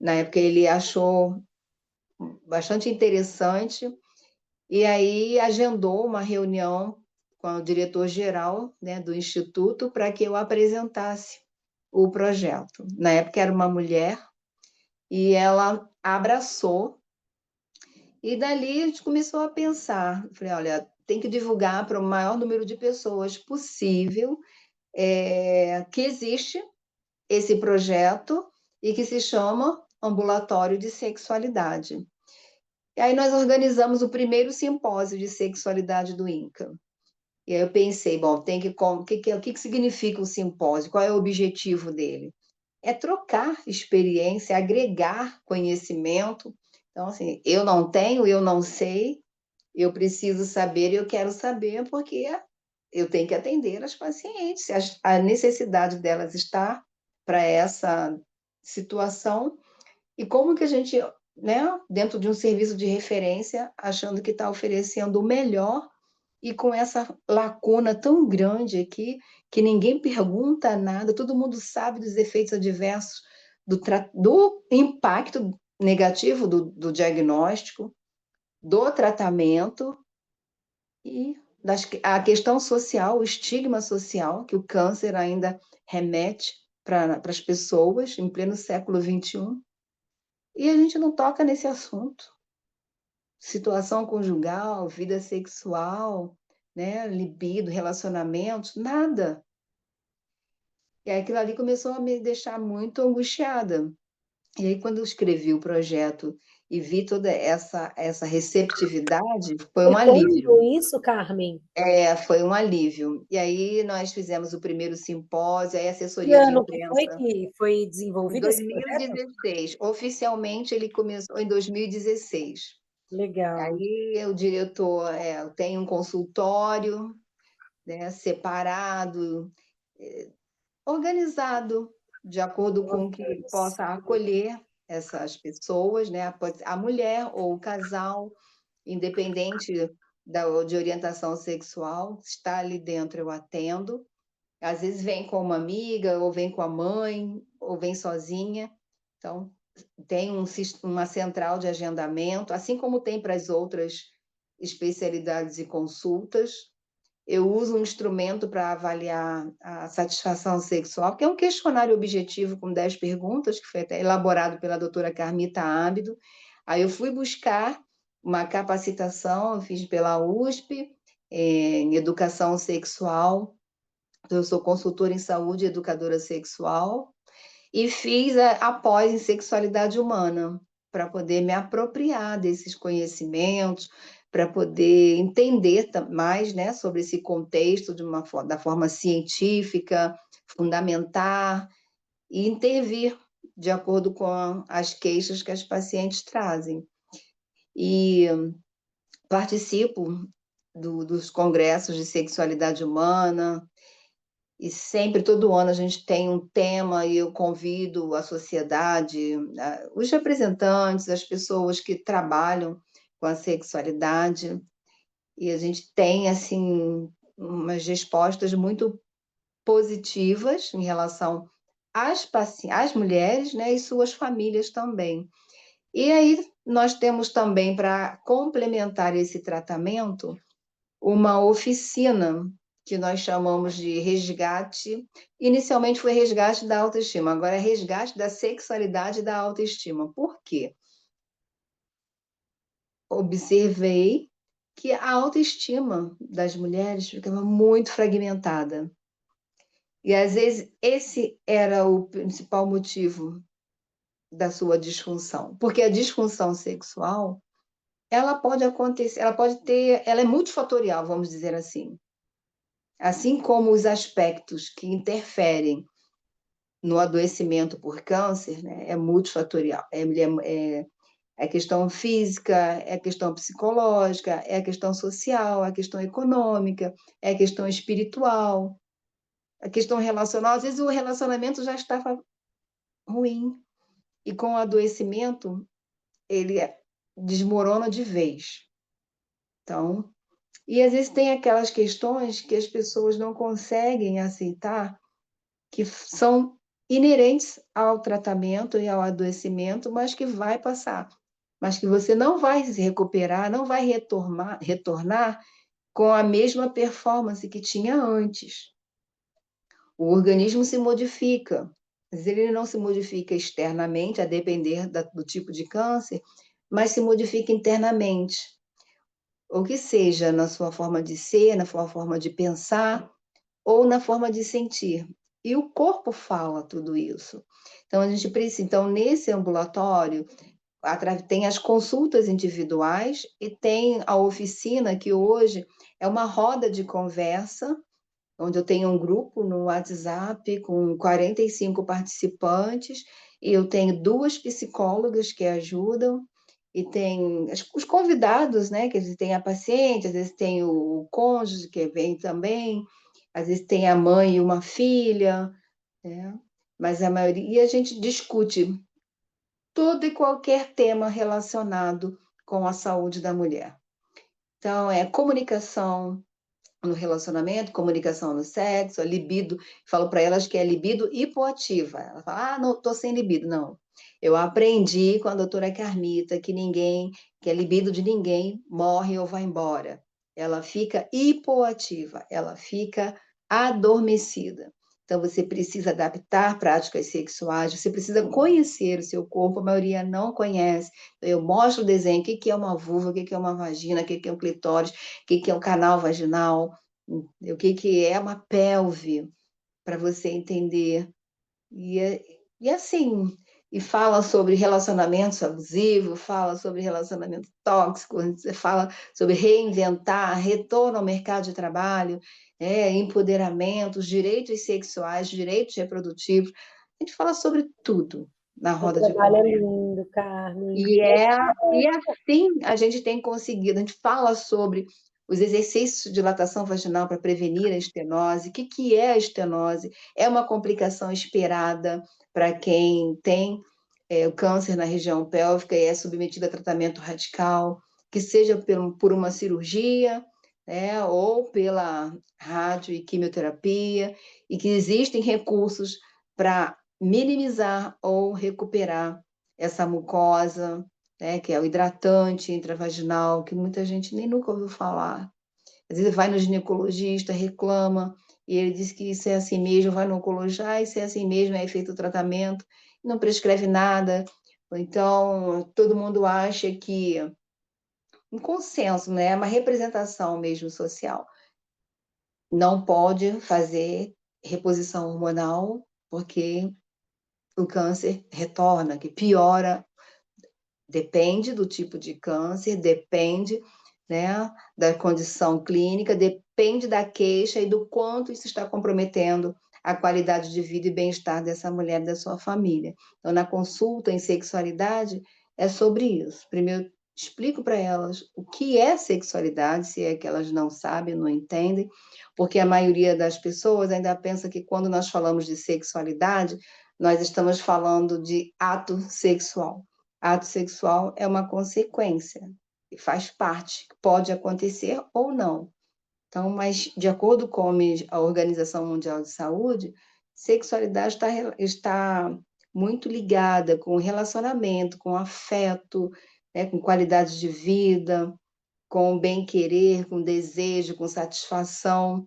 Na época ele achou bastante interessante, e aí agendou uma reunião com o diretor-geral, né, do Instituto para que eu apresentasse o projeto. Na época era uma mulher, e ela abraçou, e dali a gente começou a pensar, falei, olha, tem que divulgar para o maior número de pessoas possível que existe esse projeto e que se chama Ambulatório de Sexualidade. E aí nós organizamos o primeiro simpósio de sexualidade do INCA. E aí eu pensei, bom, o que significa o simpósio? Qual é o objetivo dele? É trocar experiência, agregar conhecimento. Então, assim, eu não tenho, eu não sei, eu preciso saber e eu quero saber porque eu tenho que atender as pacientes. A necessidade delas está para essa situação e como que a gente, né, dentro de um serviço de referência, achando que está oferecendo o melhor e com essa lacuna tão grande aqui, que ninguém pergunta nada, todo mundo sabe dos efeitos adversos do impacto negativo do diagnóstico, do tratamento e a questão social, o estigma social que o câncer ainda remete para as pessoas em pleno século XXI. E a gente não toca nesse assunto. Situação conjugal, vida sexual, né, libido, relacionamentos, nada. E aí aquilo ali começou a me deixar muito angustiada. E aí, quando eu escrevi o projeto e vi toda essa receptividade, foi Foi um alívio. quando isso, Carmen? Foi um alívio. E aí nós fizemos o primeiro simpósio, aí a Que assessoria de ano que foi imprensa, que foi em desenvolvido esse projeto? 2016. Oficialmente, ele começou em 2016. Legal. Aí o diretor tem um consultório, né, separado, organizado, de acordo com que possa acolher essas pessoas, né? A mulher ou o casal, independente de orientação sexual, está ali dentro, eu atendo. Às vezes vem com uma amiga, ou vem com a mãe, ou vem sozinha. Então, tem uma central de agendamento, assim como tem para as outras especialidades e consultas. Eu uso um instrumento para avaliar a satisfação sexual, que é um questionário objetivo com 10 perguntas, que foi até elaborado pela doutora Carmita Ábido. Aí eu fui buscar uma capacitação, eu fiz pela USP, em educação sexual. Então, eu sou consultora em saúde e educadora sexual, e fiz a pós em sexualidade humana, para poder me apropriar desses conhecimentos, para poder entender mais, né, sobre esse contexto da forma científica, fundamentar e intervir de acordo com as queixas que as pacientes trazem. E participo dos congressos de sexualidade humana, e sempre, todo ano, a gente tem um tema e eu convido a sociedade, os representantes, as pessoas que trabalham com a sexualidade, e a gente tem, assim, umas respostas muito positivas em relação às mulheres, né, e suas famílias também. E aí nós temos também, para complementar esse tratamento, uma oficina que nós chamamos de resgate. Inicialmente foi resgate da autoestima, agora é resgate da sexualidade e da autoestima. Por quê? Observei que a autoestima das mulheres ficava muito fragmentada. E às vezes esse era o principal motivo da sua disfunção, porque a disfunção sexual, ela pode acontecer, ela é multifatorial, vamos dizer assim. Assim como os aspectos que interferem no adoecimento por câncer, né, é multifatorial. É questão física, é questão psicológica, é questão social, é questão econômica, é questão espiritual, a questão relacional. Às vezes o relacionamento já estava ruim, e com o adoecimento ele desmorona de vez. Então, e às vezes tem aquelas questões que as pessoas não conseguem aceitar, que são inerentes ao tratamento e ao adoecimento, mas que vai passar, mas que você não vai se recuperar, não vai retornar com a mesma performance que tinha antes. O organismo se modifica, mas ele não se modifica externamente, a depender do tipo de câncer, mas se modifica internamente. Ou que seja, na sua forma de ser, na sua forma de pensar, ou na forma de sentir. E o corpo fala tudo isso. Então, a gente precisa. Então, nesse ambulatório, tem as consultas individuais e tem a oficina, que hoje é uma roda de conversa, onde eu tenho um grupo no WhatsApp com 45 participantes, e eu tenho 2 psicólogas que ajudam, e tem os convidados, né? Que às vezes tem a paciente, às vezes tem o cônjuge que vem também, às vezes tem a mãe e uma filha, né? Mas a maioria, e a gente discute todo e qualquer tema relacionado com a saúde da mulher. Então, é comunicação no relacionamento, comunicação no sexo, a libido. Falo para elas que é libido hipoativa. Ela fala, não, estou sem libido. Não. Eu aprendi com a doutora Carmita que a libido de ninguém morre ou vai embora. Ela fica hipoativa, ela fica adormecida. Então, você precisa adaptar práticas sexuais, você precisa conhecer o seu corpo, a maioria não conhece. Eu mostro o desenho, o que é uma vulva, o que é uma vagina, o que é um clitóris, o que é um canal vaginal, o que é uma pelve, para você entender. E assim, e fala sobre relacionamentos abusivos, fala sobre relacionamento tóxico, fala sobre reinventar, retorno ao mercado de trabalho, empoderamento, direitos sexuais, direitos reprodutivos. A gente fala sobre tudo na Seu roda de trabalho é conversa. lindo, Carmen. E assim a gente tem conseguido, a gente fala sobre os exercícios de dilatação vaginal para prevenir a estenose. O que é a estenose? É uma complicação esperada para quem tem o câncer na região pélvica e é submetido a tratamento radical, que seja por uma cirurgia, né, ou pela rádio e quimioterapia, e que existem recursos para minimizar ou recuperar essa mucosa, né, que é o hidratante intravaginal, que muita gente nem nunca ouviu falar. Às vezes vai no ginecologista, reclama, e ele diz que isso é assim mesmo, vai no oncologista, isso é assim mesmo, é feito o tratamento, não prescreve nada. Então, todo mundo acha que um consenso, né, uma representação mesmo social. Não pode fazer reposição hormonal, porque o câncer retorna, que piora, depende do tipo de câncer, depende, né, da condição clínica, depende da queixa e do quanto isso está comprometendo a qualidade de vida e bem-estar dessa mulher e da sua família. Então, na consulta em sexualidade, é sobre isso. Primeiro, explico para elas o que é sexualidade, se é que elas não sabem, não entendem, porque a maioria das pessoas ainda pensa que quando nós falamos de sexualidade, nós estamos falando de ato sexual. Ato sexual é uma consequência, e faz parte, pode acontecer ou não. Então, mas de acordo com a Organização Mundial de Saúde, sexualidade está muito ligada com relacionamento, com afeto, né, com qualidade de vida, com bem-querer, com desejo, com satisfação,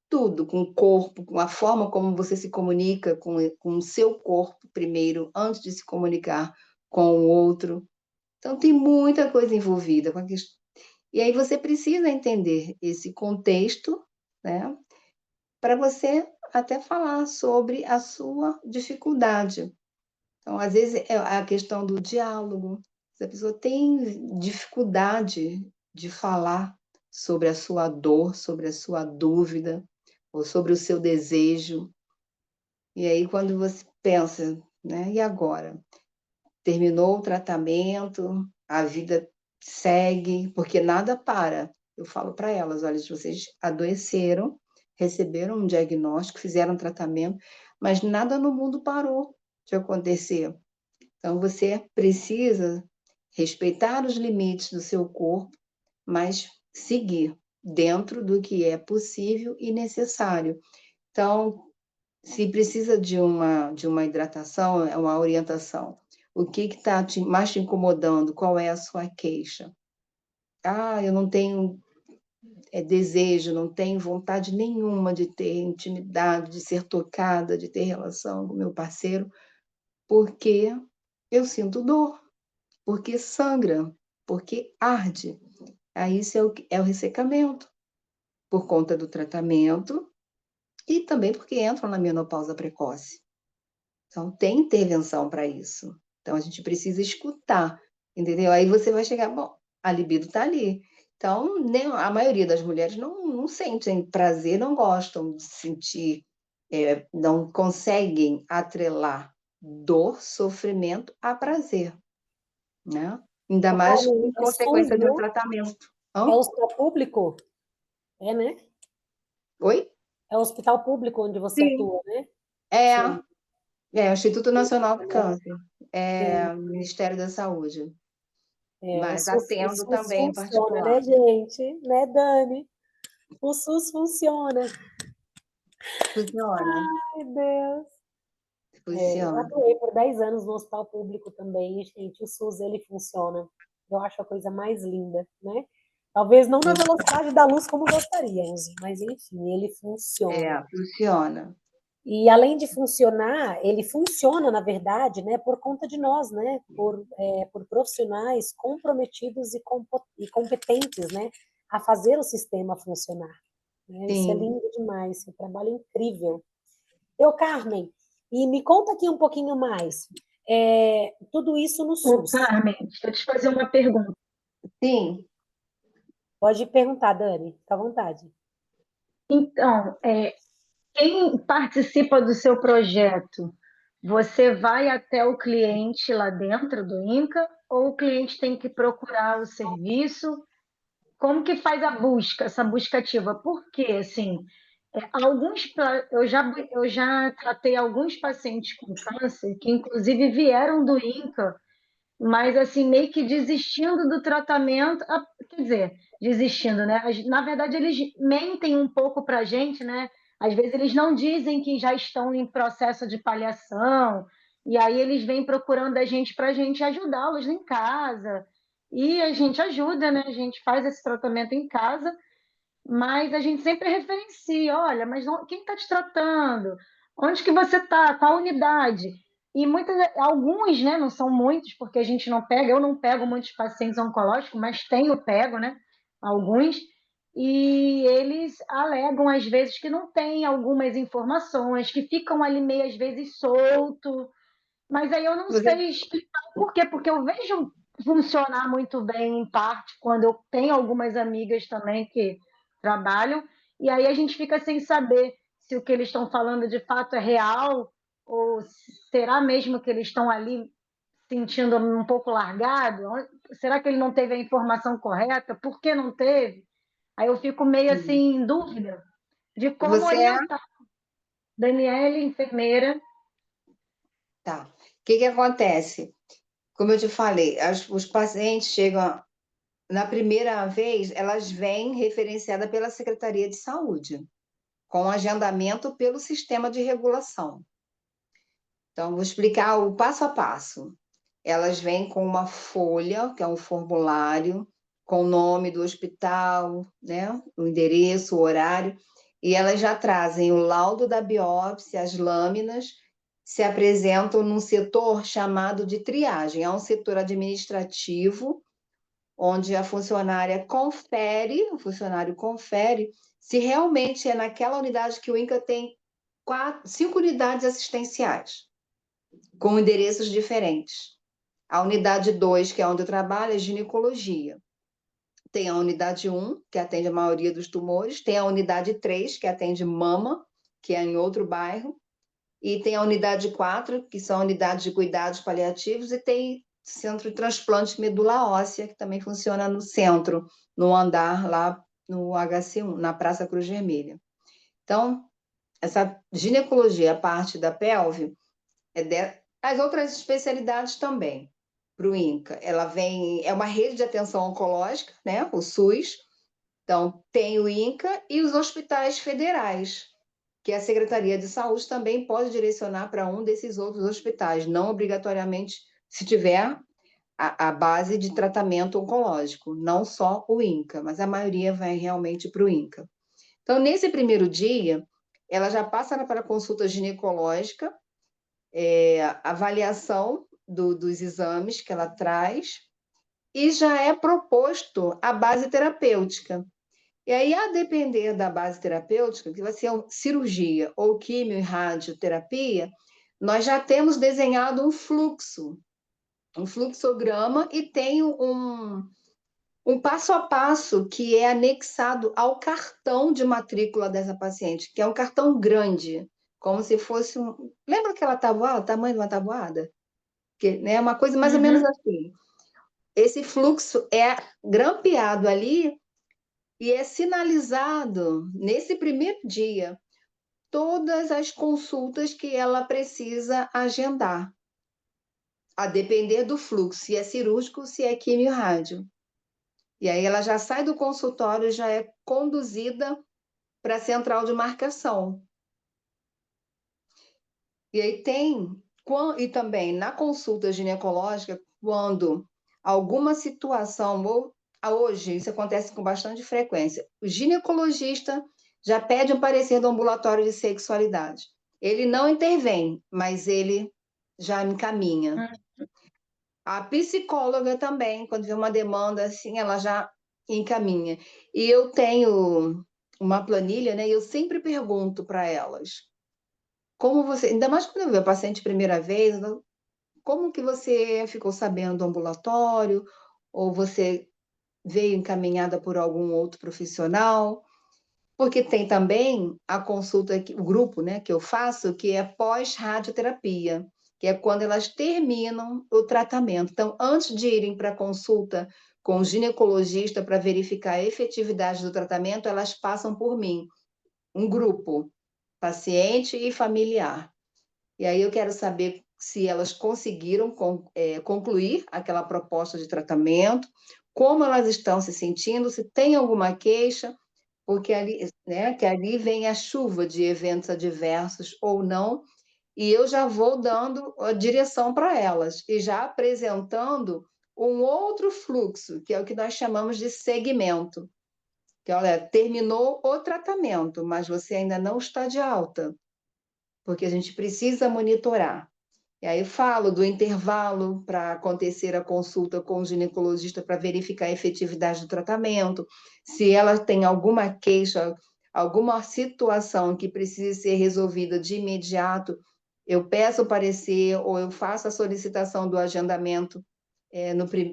tudo, com o corpo, com a forma como você se comunica com o seu corpo primeiro, antes de se comunicar com o outro. Então, tem muita coisa envolvida com a questão. E aí você precisa entender esse contexto, né, para você até falar sobre a sua dificuldade. Então, às vezes, é a questão do diálogo. Se a pessoa tem dificuldade de falar sobre a sua dor, sobre a sua dúvida, ou sobre o seu desejo, e aí quando você pensa, né, e agora? Terminou o tratamento, a vida segue, porque nada para. Eu falo para elas, olha, vocês adoeceram, receberam um diagnóstico, fizeram um tratamento, mas nada no mundo parou de acontecer. Então, você precisa respeitar os limites do seu corpo, mas seguir dentro do que é possível e necessário. Então, se precisa de uma hidratação, é uma orientação. O que está mais te incomodando? Qual é a sua queixa? Ah, eu não tenho desejo, não tenho vontade nenhuma de ter intimidade, de ser tocada, de ter relação com meu parceiro, porque eu sinto dor, porque sangra, porque arde. Aí isso é o ressecamento, por conta do tratamento e também porque entram na menopausa precoce. Então, tem intervenção para isso. Então, a gente precisa escutar, entendeu? Aí você vai chegar, bom, a libido está ali. Então, nem, a maioria das mulheres não sentem prazer, não gostam de sentir, não conseguem atrelar dor, sofrimento a prazer, né? Ainda mais Carmen, em é SUS, consequência de um né? tratamento. É Hã? hospital público? É, né? Oi? É o hospital público onde você Sim. atua, né? É, Sim, o Instituto Nacional do né? Câncer, é Sim. o Ministério da Saúde, É, mas o atendo SUS também em funciona, particular. né, gente? Né, Dani? O SUS funciona. Funciona, Ai, Deus. Eu funciona. atuei por 10 anos no hospital público também, e, gente, o SUS, ele funciona. Eu acho a coisa mais linda, né? Talvez não na velocidade da luz como gostaríamos, mas enfim, ele funciona. Funciona. E além de funcionar, ele funciona, na verdade, né, por conta de nós, né, por profissionais comprometidos e competentes, né, a fazer o sistema funcionar. Né? Isso é Sim. lindo demais, esse trabalho é incrível. Carmen, e me conta aqui um pouquinho mais. Tudo isso no Ô, SUS. Carmen, deixa eu te fazer uma pergunta. Sim. Pode perguntar, Dani, fica à vontade. Então, quem participa do seu projeto, você vai até o cliente lá dentro do INCA ou o cliente tem que procurar o serviço? Como que faz a busca, essa busca ativa? Por quê? Assim, Eu já tratei alguns pacientes com câncer que, inclusive, vieram do INCA, mas assim, meio que desistindo do tratamento, quer dizer, desistindo, né? Na verdade, eles mentem um pouco para a gente, né? Às vezes eles não dizem que já estão em processo de paliação, e aí eles vêm procurando a gente para a gente ajudá-los em casa. E a gente ajuda, né? A gente faz esse tratamento em casa, mas a gente sempre referencia, olha, mas quem está te tratando? Onde que você está? Qual unidade? E alguns, né, não são muitos, porque a gente não pega, eu não pego muitos pacientes oncológicos, mas tenho pego, né, alguns, e eles alegam às vezes que não tem algumas informações, que ficam ali meio às vezes solto, mas aí eu não Você, sei explicar por quê, porque eu vejo funcionar muito bem, em parte, quando eu tenho algumas amigas também que trabalham, e aí a gente fica sem saber se o que eles estão falando de fato é real, ou será mesmo que eles estão ali sentindo um pouco largado? Será que ele não teve a informação correta? Por que não teve? Aí eu fico meio assim em dúvida de como você é... orientar. Daniela, enfermeira. Tá. O que que acontece? Como eu te falei, os pacientes chegam, na primeira vez, elas vêm referenciadas pela Secretaria de Saúde, com agendamento pelo sistema de regulação. Então, vou explicar o passo a passo. Elas vêm com uma folha, que é um formulário, com o nome do hospital, né, o endereço, o horário, e elas já trazem o laudo da biópsia, as lâminas, se apresentam num setor chamado de triagem. É um setor administrativo, onde a funcionária confere, o funcionário confere, se realmente é naquela unidade que o INCA tem 5 unidades assistenciais, com endereços diferentes. A unidade 2, que é onde eu trabalho, é ginecologia. Tem a unidade 1, que atende a maioria dos tumores, tem a unidade 3, que atende mama, que é em outro bairro, e tem a unidade 4, que são unidades de cuidados paliativos, e tem centro de transplante medula óssea, que também funciona no centro, no andar lá no HC1, na Praça Cruz Vermelha. Então, essa ginecologia, a parte da pelve, as outras especialidades também, para o INCA. Ela vem, é uma rede de atenção oncológica, né? O SUS. Então, tem o INCA e os hospitais federais, que a Secretaria de Saúde também pode direcionar para um desses outros hospitais, não obrigatoriamente se tiver a base de tratamento oncológico, não só o INCA, mas a maioria vai realmente para o INCA. Então, nesse primeiro dia, ela já passa para a consulta ginecológica, avaliação dos exames que ela traz, e já é proposto a base terapêutica. E aí, a depender da base terapêutica, que vai ser cirurgia ou quimio e radioterapia, nós já temos desenhado um fluxograma, e tem um passo a passo que é anexado ao cartão de matrícula dessa paciente, que é um cartão grande, como se fosse um... Lembra aquela tabuada, o tamanho de uma tabuada? Que, né, uma coisa mais ou menos Uhum. assim. Esse fluxo é grampeado ali e é sinalizado nesse primeiro dia todas as consultas que ela precisa agendar, a depender do fluxo, se é cirúrgico, se é quimio rádio. E aí ela já sai do consultório e já é conduzida para a central de marcação. E aí e também na consulta ginecológica, quando alguma situação, ou hoje isso acontece com bastante frequência, o ginecologista já pede um parecer do ambulatório de sexualidade. Ele não intervém, mas ele já encaminha. A psicóloga também, quando vê uma demanda assim, ela já encaminha. E eu tenho uma planilha, né? E eu sempre pergunto para elas, como você, ainda mais quando eu vejo a paciente primeira vez, como que você ficou sabendo do ambulatório? Ou você veio encaminhada por algum outro profissional? Porque tem também a consulta, o grupo, né, que eu faço, que é pós-radioterapia, que é quando elas terminam o tratamento. Então, antes de irem para a consulta com o ginecologista para verificar a efetividade do tratamento, elas passam por mim. um grupo, paciente e familiar. E aí eu quero saber se elas conseguiram concluir aquela proposta de tratamento, como elas estão se sentindo, se tem alguma queixa, porque ali, né, que ali vem a chuva de eventos adversos ou não, e eu já vou dando a direção para elas e já apresentando um outro fluxo, que é o que nós chamamos de segmento, que olha, terminou o tratamento, mas você ainda não está de alta, porque a gente precisa monitorar. E aí falo do intervalo para acontecer a consulta com o ginecologista para verificar a efetividade do tratamento, se ela tem alguma queixa, alguma situação que precise ser resolvida de imediato, eu peço o parecer ou eu faço a solicitação do agendamento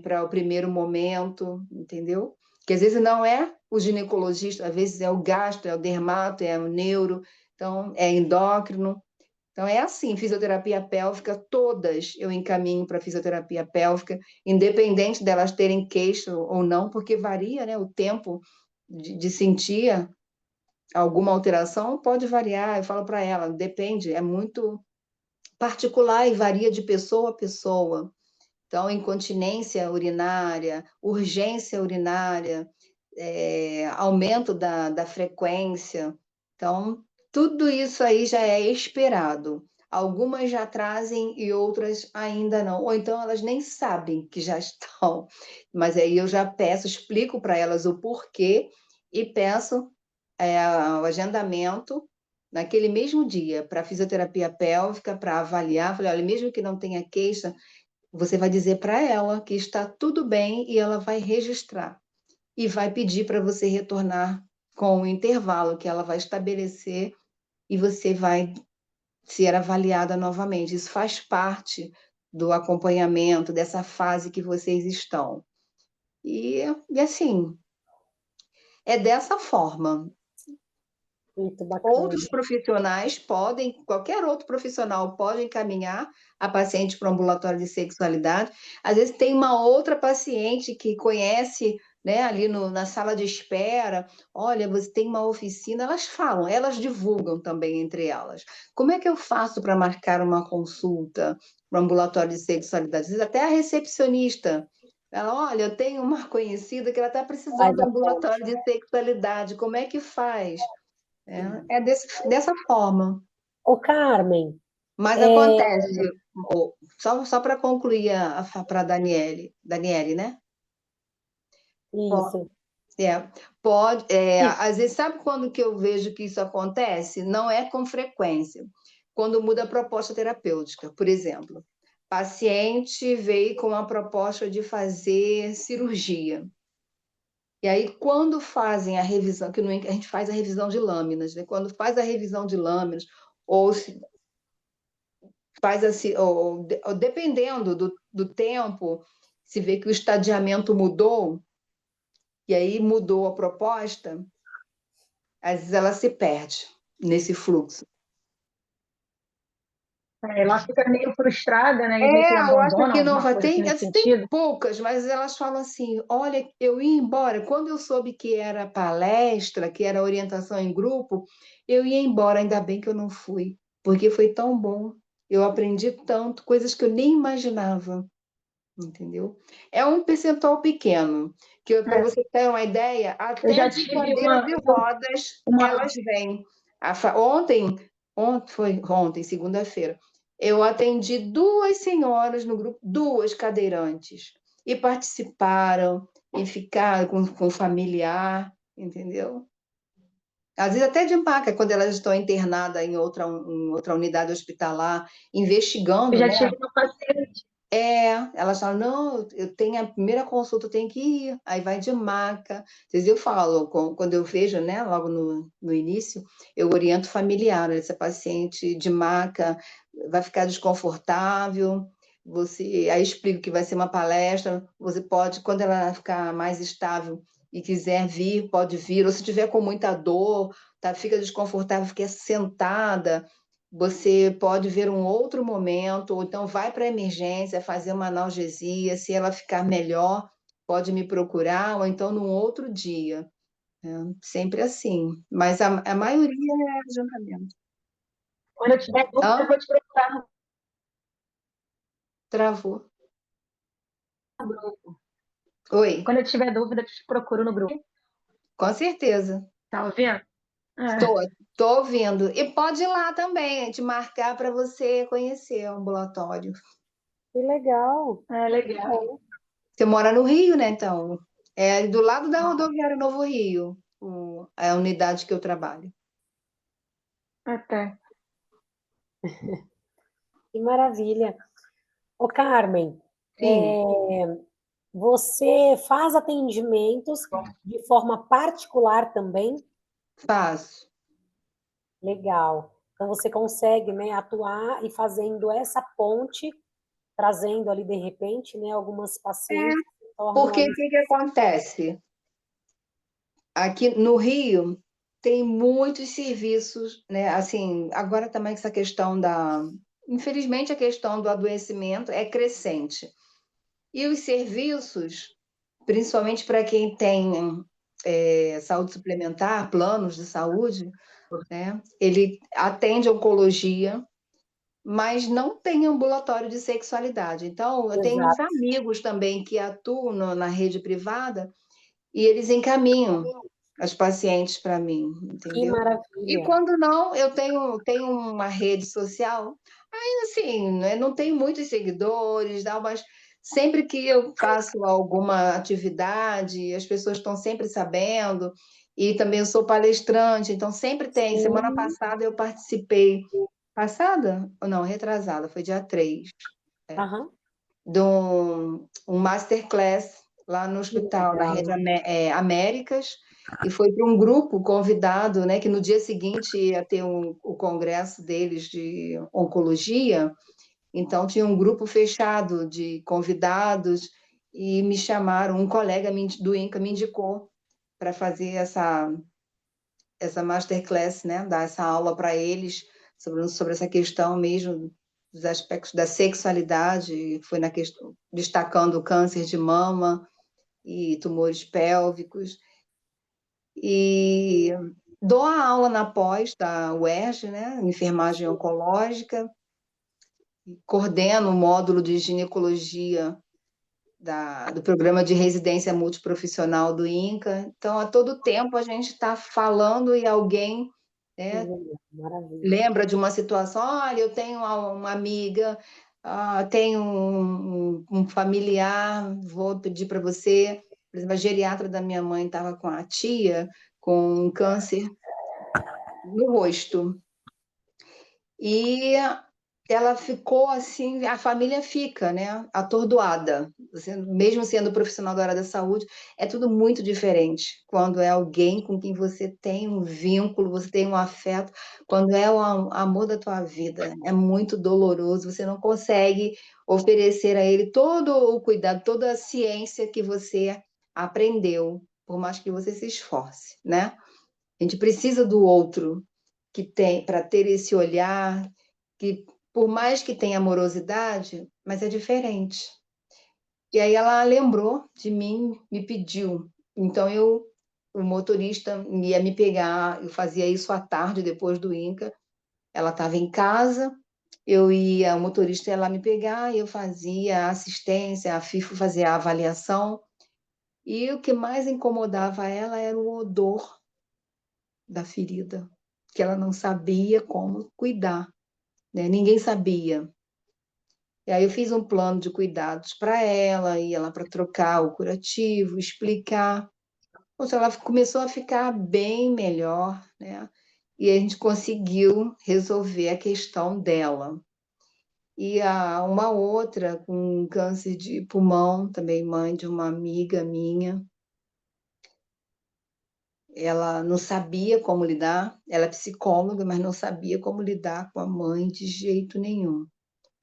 para o primeiro momento, entendeu? Que às vezes não é o ginecologista, às vezes é o gastro, é o dermato, é o neuro, então é endócrino. Então, é assim, fisioterapia pélvica, todas eu encaminho para fisioterapia pélvica, independente delas terem queixa ou não, porque varia, né? O tempo de sentir alguma alteração pode variar. Eu falo para ela, depende, é muito particular e varia de pessoa a pessoa. Então, incontinência urinária, urgência urinária, aumento da frequência. Então, tudo isso aí já é esperado. Algumas já trazem e outras ainda não. Ou então elas nem sabem que já estão. Mas aí eu já peço, explico para elas o porquê e peço o agendamento naquele mesmo dia para fisioterapia pélvica, para avaliar. Falei, olha, mesmo que não tenha queixa, você vai dizer para ela que está tudo bem e ela vai registrar e vai pedir para você retornar com o intervalo que ela vai estabelecer e você vai ser avaliada novamente. Isso faz parte do acompanhamento dessa fase que vocês estão. E assim, é dessa forma. Muito bacana. Outros profissionais podem, qualquer outro profissional pode encaminhar a paciente para o ambulatório de sexualidade. Às vezes tem uma outra paciente que conhece, né, ali na sala de espera, olha, você tem uma oficina, elas falam, elas divulgam também entre elas. Como é que eu faço para marcar uma consulta para o ambulatório de sexualidade? Às vezes até a recepcionista, ela, olha, eu tenho uma conhecida que ela está precisando Faz do a ambulatório ponte. de sexualidade, como é que faz? Dessa forma. Ô, Carmen, Mas é, acontece, só para concluir para a Daniele, né? Po- isso. pode, Isso. às vezes, sabe quando que eu vejo que isso acontece? Não é com frequência. Quando muda a proposta terapêutica, por exemplo, paciente veio com a proposta de fazer cirurgia. E aí, quando fazem a revisão, que a gente faz a revisão de lâminas, né? Quando faz a revisão de lâminas, ou se faz assim, ou dependendo do tempo, se vê que o estadiamento mudou, e aí mudou a proposta, às vezes ela se perde nesse fluxo. Ela fica meio frustrada, né? E meio que Eu acho abandona que não alguma vai coisa assim ter, nesse tem sentido. poucas, mas elas falam assim: olha, eu ia embora. Quando eu soube que era palestra, que era orientação em grupo, eu ia embora. Ainda bem que eu não fui, porque foi tão bom. Eu aprendi tanto, coisas que eu nem imaginava. Entendeu? É um percentual pequeno, que para É, você ter uma ideia, eu até já de tive cadeira de rodas uma. elas vêm. Ontem, segunda-feira, eu atendi duas senhoras no grupo, duas cadeirantes, e participaram, e ficaram com familiar, entendeu? Às vezes até de maca, quando elas estão internadas em outra unidade hospitalar, Eu investigando, já né? tive uma paciente. Elas falam, não, eu tenho a primeira consulta, eu tenho que ir, aí vai de maca. Às vezes eu falo, quando eu vejo, né, logo no início, eu oriento familiar, né, essa paciente de maca vai ficar desconfortável, aí explico que vai ser uma palestra, você pode, quando ela ficar mais estável e quiser vir, pode vir, ou se tiver com muita dor, tá, fica desconfortável, fica sentada, você pode ver um outro momento, ou então vai para a emergência fazer uma analgesia. Se ela ficar melhor, pode me procurar, ou então num outro dia. Sempre assim. Mas a maioria é agendamento. Quando eu tiver dúvida, eu vou te procurar no Travou. grupo. Oi, Quando eu tiver dúvida, eu te procuro no grupo. com certeza. Tá ouvindo? Estou, estou ouvindo. E pode ir lá também, te marcar para você conhecer o ambulatório. Que legal. Legal. Você mora no Rio, né? Então, é do lado da rodoviária Novo Rio, a unidade que eu trabalho. Até. Que maravilha. Ô, Carmen, Sim, você faz atendimentos de forma particular também? faço. Legal. Então você consegue, né, atuar e fazendo essa ponte, trazendo ali de repente, né, algumas pacientes que se tornam Porque ali. o que que acontece? Aqui no Rio tem muitos serviços, né? Assim, agora também essa questão infelizmente a questão do adoecimento é crescente. E os serviços, principalmente para quem tem saúde suplementar, planos de saúde, né? Ele atende oncologia, mas não tem ambulatório de sexualidade. Então, eu tenho uns Exato. amigos também que atuam na rede privada e eles encaminham as pacientes para mim, Que entendeu? E maravilha. quando não, eu tenho uma rede social, aí assim, né, não tenho muitos seguidores, não, mas sempre que eu faço alguma atividade, as pessoas estão sempre sabendo, e também eu sou palestrante, então sempre tem. Semana Sim. passada eu participei, passada? Ou não, retrasada, foi dia 3, Aham. de um masterclass lá no Que hospital, na legal. Rede Américas, e foi para um grupo convidado, né, que no dia seguinte ia ter o congresso deles de oncologia, então tinha um grupo fechado de convidados e me chamaram, um colega do INCA me indicou para fazer essa masterclass, né, dar essa aula para eles sobre essa questão mesmo dos aspectos da sexualidade, foi na questão destacando o câncer de mama e tumores pélvicos. E dou a aula na pós da UERJ, né, enfermagem oncológica, coordeno o módulo de ginecologia do programa de residência multiprofissional do INCA. Então, a todo tempo a gente está falando e alguém, Que né, legal. Maravilha. lembra de uma situação, olha, eu tenho uma amiga, tenho um familiar, vou pedir para você, por exemplo, a geriatra da minha mãe estava com a tia com um câncer no rosto. E ela ficou assim, a família fica, né, atordoada. Você, mesmo sendo profissional da área da saúde, é tudo muito diferente quando é alguém com quem você tem um vínculo, você tem um afeto, quando é o amor da tua vida. É muito doloroso, você não consegue oferecer a ele todo o cuidado, toda a ciência que você aprendeu, por mais que você se esforce, né? A gente precisa do outro que tem para ter esse olhar que por mais que tenha amorosidade, mas é diferente. E aí ela lembrou de mim, me pediu. Então o motorista ia me pegar, eu fazia isso à tarde depois do INCA. Ela estava em casa, o motorista ia lá me pegar, e eu fazia a assistência, a FIFO fazia a avaliação. E o que mais incomodava ela era o odor da ferida, que ela não sabia como cuidar, né? Ninguém sabia. E aí eu fiz um plano de cuidados para ela, ia lá para trocar o curativo, explicar. Poxa, ela começou a ficar bem melhor, né? E a gente conseguiu resolver a questão dela. E uma outra com câncer de pulmão, também mãe de uma amiga minha, ela não sabia como lidar, ela é psicóloga, mas não sabia como lidar com a mãe de jeito nenhum.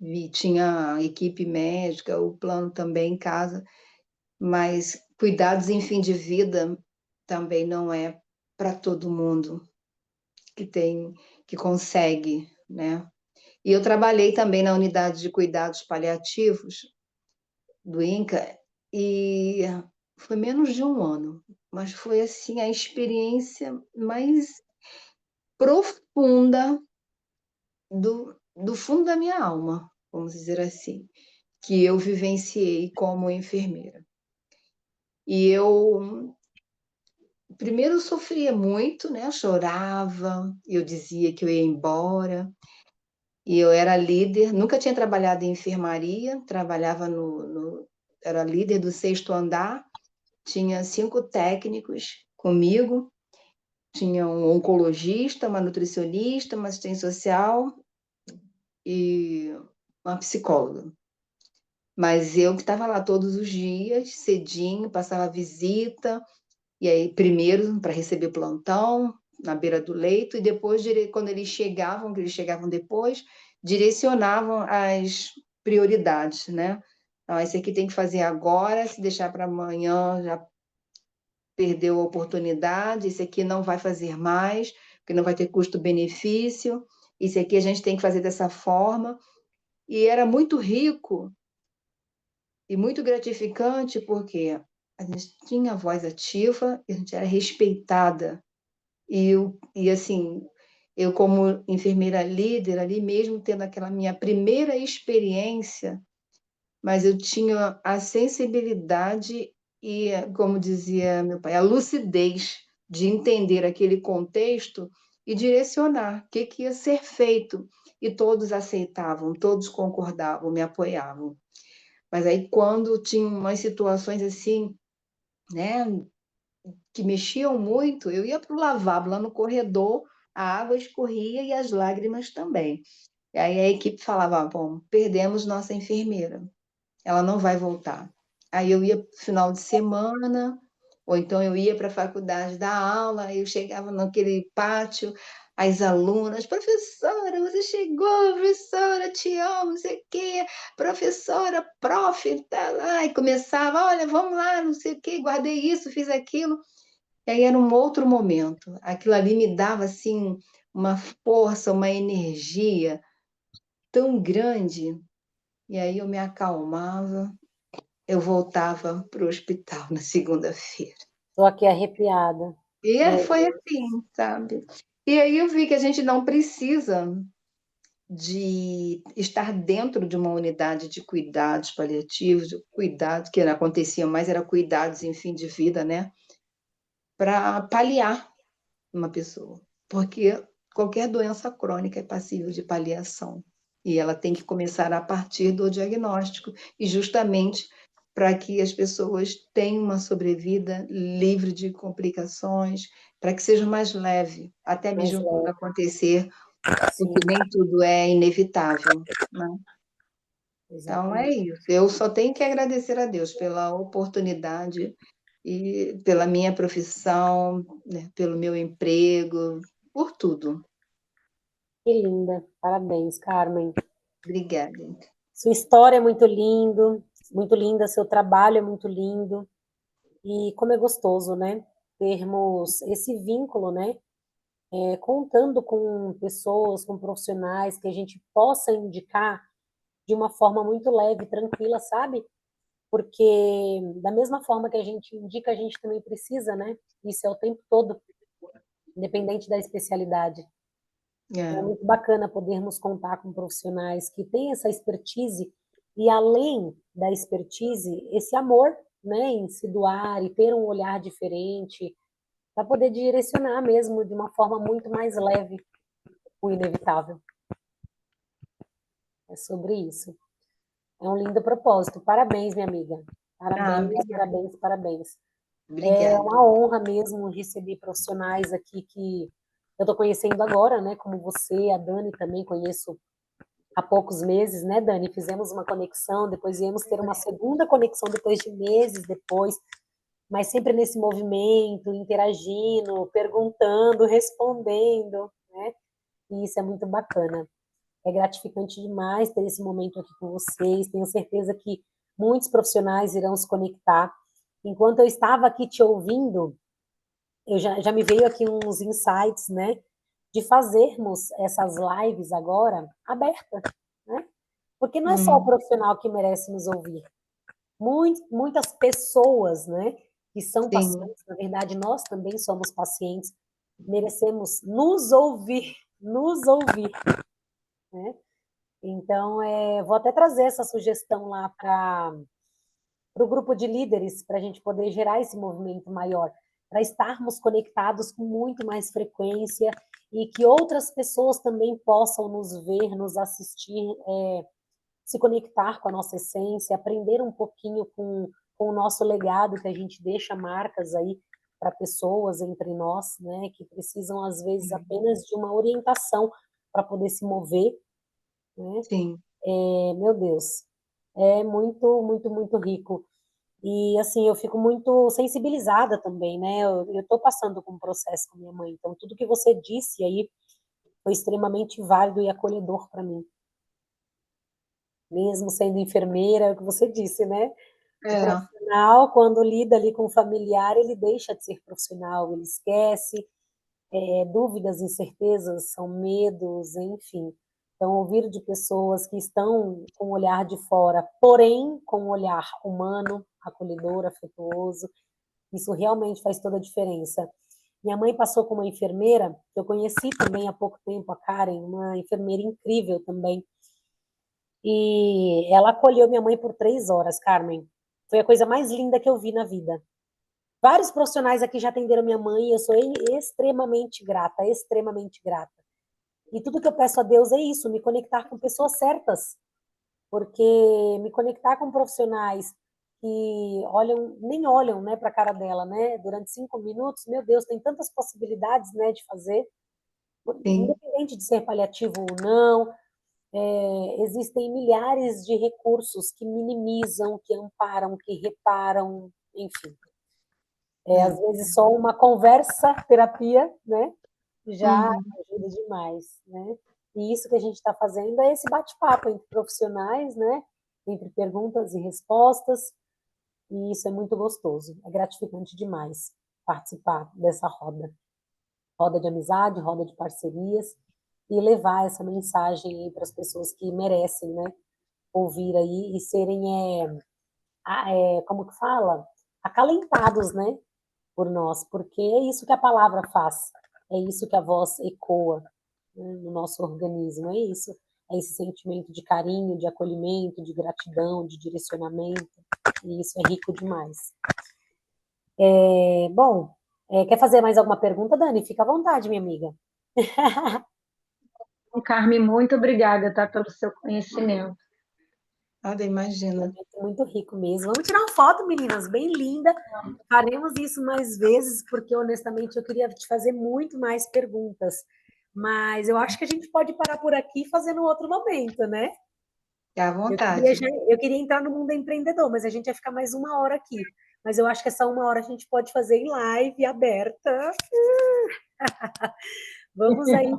E tinha a equipe médica, o plano também em casa, mas cuidados em fim de vida também não é para todo mundo que consegue, né? E eu trabalhei também na unidade de cuidados paliativos do INCA e foi menos de um ano. mas foi assim a experiência mais profunda do fundo da minha alma, vamos dizer assim, que eu vivenciei como enfermeira. E eu primeiro sofria muito, né? Eu chorava, eu dizia que eu ia embora. E eu era líder, nunca tinha trabalhado em enfermaria, trabalhava era líder do 6º andar, tinha 5 técnicos comigo, tinha um oncologista, uma nutricionista, uma assistente social e uma psicóloga. Mas eu que estava lá todos os dias, cedinho, passava visita, e aí primeiro para receber plantão, na beira do leito, e depois, quando eles chegavam, que eles chegavam depois, direcionavam as prioridades, né? Então, esse aqui tem que fazer agora, se deixar para amanhã já perdeu a oportunidade, esse aqui não vai fazer mais, porque não vai ter custo-benefício, esse aqui a gente tem que fazer dessa forma. E era muito rico e muito gratificante, porque a gente tinha voz ativa, a gente era respeitada. E assim, eu como enfermeira líder, ali mesmo tendo aquela minha primeira experiência, mas eu tinha a sensibilidade e, como dizia meu pai, a lucidez de entender aquele contexto e direcionar o que ia ser feito. E todos aceitavam, todos concordavam, me apoiavam. Mas aí, quando tinha umas situações assim, né, que mexiam muito, eu ia para o lavabo, lá no corredor, a água escorria e as lágrimas também. E aí a equipe falava, bom, perdemos nossa enfermeira, ela não vai voltar. Aí eu ia para o final de semana, ou então eu ia para a faculdade dar aula, aí eu chegava naquele pátio, as alunas, professora, você chegou, professora, te amo, não sei o quê, professora, prof, tá lá, e começava, olha, vamos lá, não sei o quê, guardei isso, fiz aquilo. E aí era um outro momento. Aquilo ali me dava assim uma força, uma energia tão grande. E aí eu me acalmava, eu voltava para o hospital na segunda-feira. Estou aqui arrepiada. Foi assim, sabe? E aí eu vi que a gente não precisa de estar dentro de uma unidade de cuidados paliativos, de cuidados, que acontecia mais, era cuidados em fim de vida, né? Para paliar uma pessoa, porque qualquer doença crônica é passível de paliação e ela tem que começar a partir do diagnóstico e justamente para que as pessoas tenham uma sobrevida livre de complicações, para que seja mais leve, até Mais mesmo quando leve. acontecer, Sim, porque nem tudo é inevitável, né? Então é exatamente. isso. Eu só tenho que agradecer a Deus pela oportunidade e pela minha profissão, né, pelo meu emprego, por tudo. Que linda. Parabéns, Carmen. Obrigada. Sua história é muito linda, seu trabalho é muito lindo. E como é gostoso, né? Termos esse vínculo, né? Contando com pessoas, com profissionais que a gente possa indicar de uma forma muito leve, tranquila, sabe? Porque da mesma forma que a gente indica, a gente também precisa, né? Isso é o tempo todo, independente da especialidade. É É, muito bacana podermos contar com profissionais que têm essa expertise e, além da expertise, esse amor, né, em se doar e ter um olhar diferente, para poder direcionar mesmo de uma forma muito mais leve o inevitável. É sobre isso. É um lindo propósito. Parabéns, minha amiga. Parabéns, obrigada. parabéns, parabéns. É Obrigada. uma honra mesmo receber profissionais aqui que eu estou conhecendo agora, né? Como você, a Dani também conheço há poucos meses, né, Dani? Fizemos uma conexão, depois viemos ter uma segunda conexão depois de meses depois, mas sempre nesse movimento, interagindo, perguntando, respondendo, né? E isso é muito bacana. É gratificante demais ter esse momento aqui com vocês. Tenho certeza que muitos profissionais irão se conectar. Enquanto eu estava aqui te ouvindo, eu já me veio aqui uns insights, né? De fazermos essas lives agora abertas, né? Porque não é só o Hum, profissional que merece nos ouvir. Muitas pessoas, né, que que são Sim, pacientes, na verdade, nós também somos pacientes, merecemos nos ouvir, né? Então, vou até trazer essa sugestão lá para o grupo de líderes, para a gente poder gerar esse movimento maior, para estarmos conectados com muito mais frequência e que outras pessoas também possam nos ver, nos assistir, se conectar com a nossa essência, aprender um pouquinho com o nosso legado, que a gente deixa marcas aí para pessoas entre nós, né, que precisam, às vezes, apenas de uma orientação para poder se mover, né? sim. Meu Deus, é muito, muito, muito rico. E, assim, eu fico muito sensibilizada também, né? Eu tô passando por um processo com minha mãe, então tudo que você disse aí foi extremamente válido e acolhedor para mim. Mesmo sendo enfermeira, é o que você disse, né? O É, profissional, quando lida ali com o familiar, ele deixa de ser profissional, ele esquece, dúvidas, incertezas, são medos, enfim. Então, ouvir de pessoas que estão com o olhar de fora, porém com um olhar humano, acolhedor, afetuoso, isso realmente faz toda a diferença. Minha mãe passou com uma enfermeira, que eu conheci também há pouco tempo, a Karen, uma enfermeira incrível também, e ela acolheu minha mãe por 3 horas, Carmen. Foi a coisa mais linda que eu vi na vida. Vários profissionais aqui já atenderam minha mãe e eu sou extremamente grata, extremamente grata. E tudo que eu peço a Deus é isso, me conectar com pessoas certas, porque me conectar com profissionais que nem olham, né, para a cara dela, né, durante 5 minutos, meu Deus, tem tantas possibilidades, né, de fazer, sim. independente de ser paliativo ou não, existem milhares de recursos que minimizam, que amparam, que reparam, enfim. Às É. vezes só uma conversa, terapia, né, já Uhum. ajuda demais, né? E isso que a gente está fazendo é esse bate-papo entre profissionais, né? Entre perguntas e respostas, e isso é muito gostoso, é gratificante demais participar dessa roda de amizade, roda de parcerias, e levar essa mensagem aí para as pessoas que merecem, né? Ouvir aí e serem, como que fala? Acalentados, né? Por nós, porque é isso que a palavra faz, é isso que a voz ecoa, né, no nosso organismo, é isso, é esse sentimento de carinho, de acolhimento, de gratidão, de direcionamento, e isso é rico demais. Bom, quer fazer mais alguma pergunta, Dani? Fica à vontade, minha amiga. Carmen, muito obrigada, tá, pelo seu conhecimento. Nada, imagina. Muito rico mesmo. Vamos tirar uma foto, meninas, bem linda. Faremos isso mais vezes, porque honestamente eu queria te fazer muito mais perguntas. Mas eu acho que a gente pode parar por aqui e fazer no outro momento, né? Fica à Eu queria, vontade. eu queria entrar no mundo empreendedor, mas a gente ia ficar mais 1 hora aqui. Mas eu acho que essa 1 hora a gente pode fazer em live aberta. Vamos aí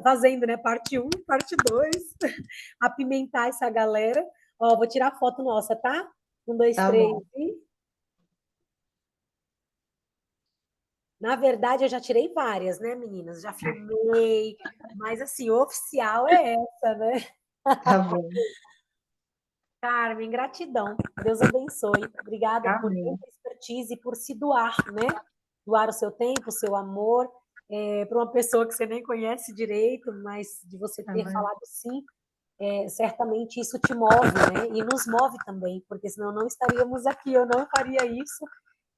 fazendo, né? Parte 1, parte 2, apimentar essa galera. Ó, vou tirar a foto nossa, tá? 1, 2, Tá 3 bom. e... Na verdade, eu já tirei várias, né, meninas? Já filmei, mas assim, oficial é essa, né? Tá bom. Carmen, gratidão. Deus abençoe. Obrigada por Amém. tanta expertise e por se doar, né? Doar o seu tempo, o seu amor, para uma pessoa que você nem conhece direito, mas de você ter Amém. falado sim, certamente isso te move, né? E nos move também, porque senão não estaríamos aqui, eu não faria isso.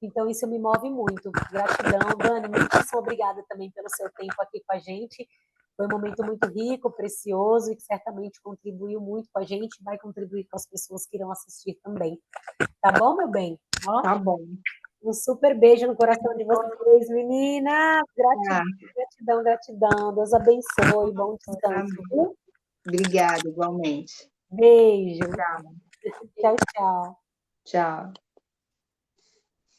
Então, isso me move muito. Gratidão, Dani, muitíssimo obrigada também pelo seu tempo aqui com a gente. Foi um momento muito rico, precioso e que certamente contribuiu muito com a gente, vai contribuir com as pessoas que irão assistir também. Tá bom, meu bem? Ó, Tá bom. um super beijo no coração de vocês, meninas. Gratidão, Tá. gratidão, gratidão. Deus abençoe. Bom descanso, Amém. viu? Obrigada, igualmente. Beijo. Tchau. Tchau, tchau. Tchau.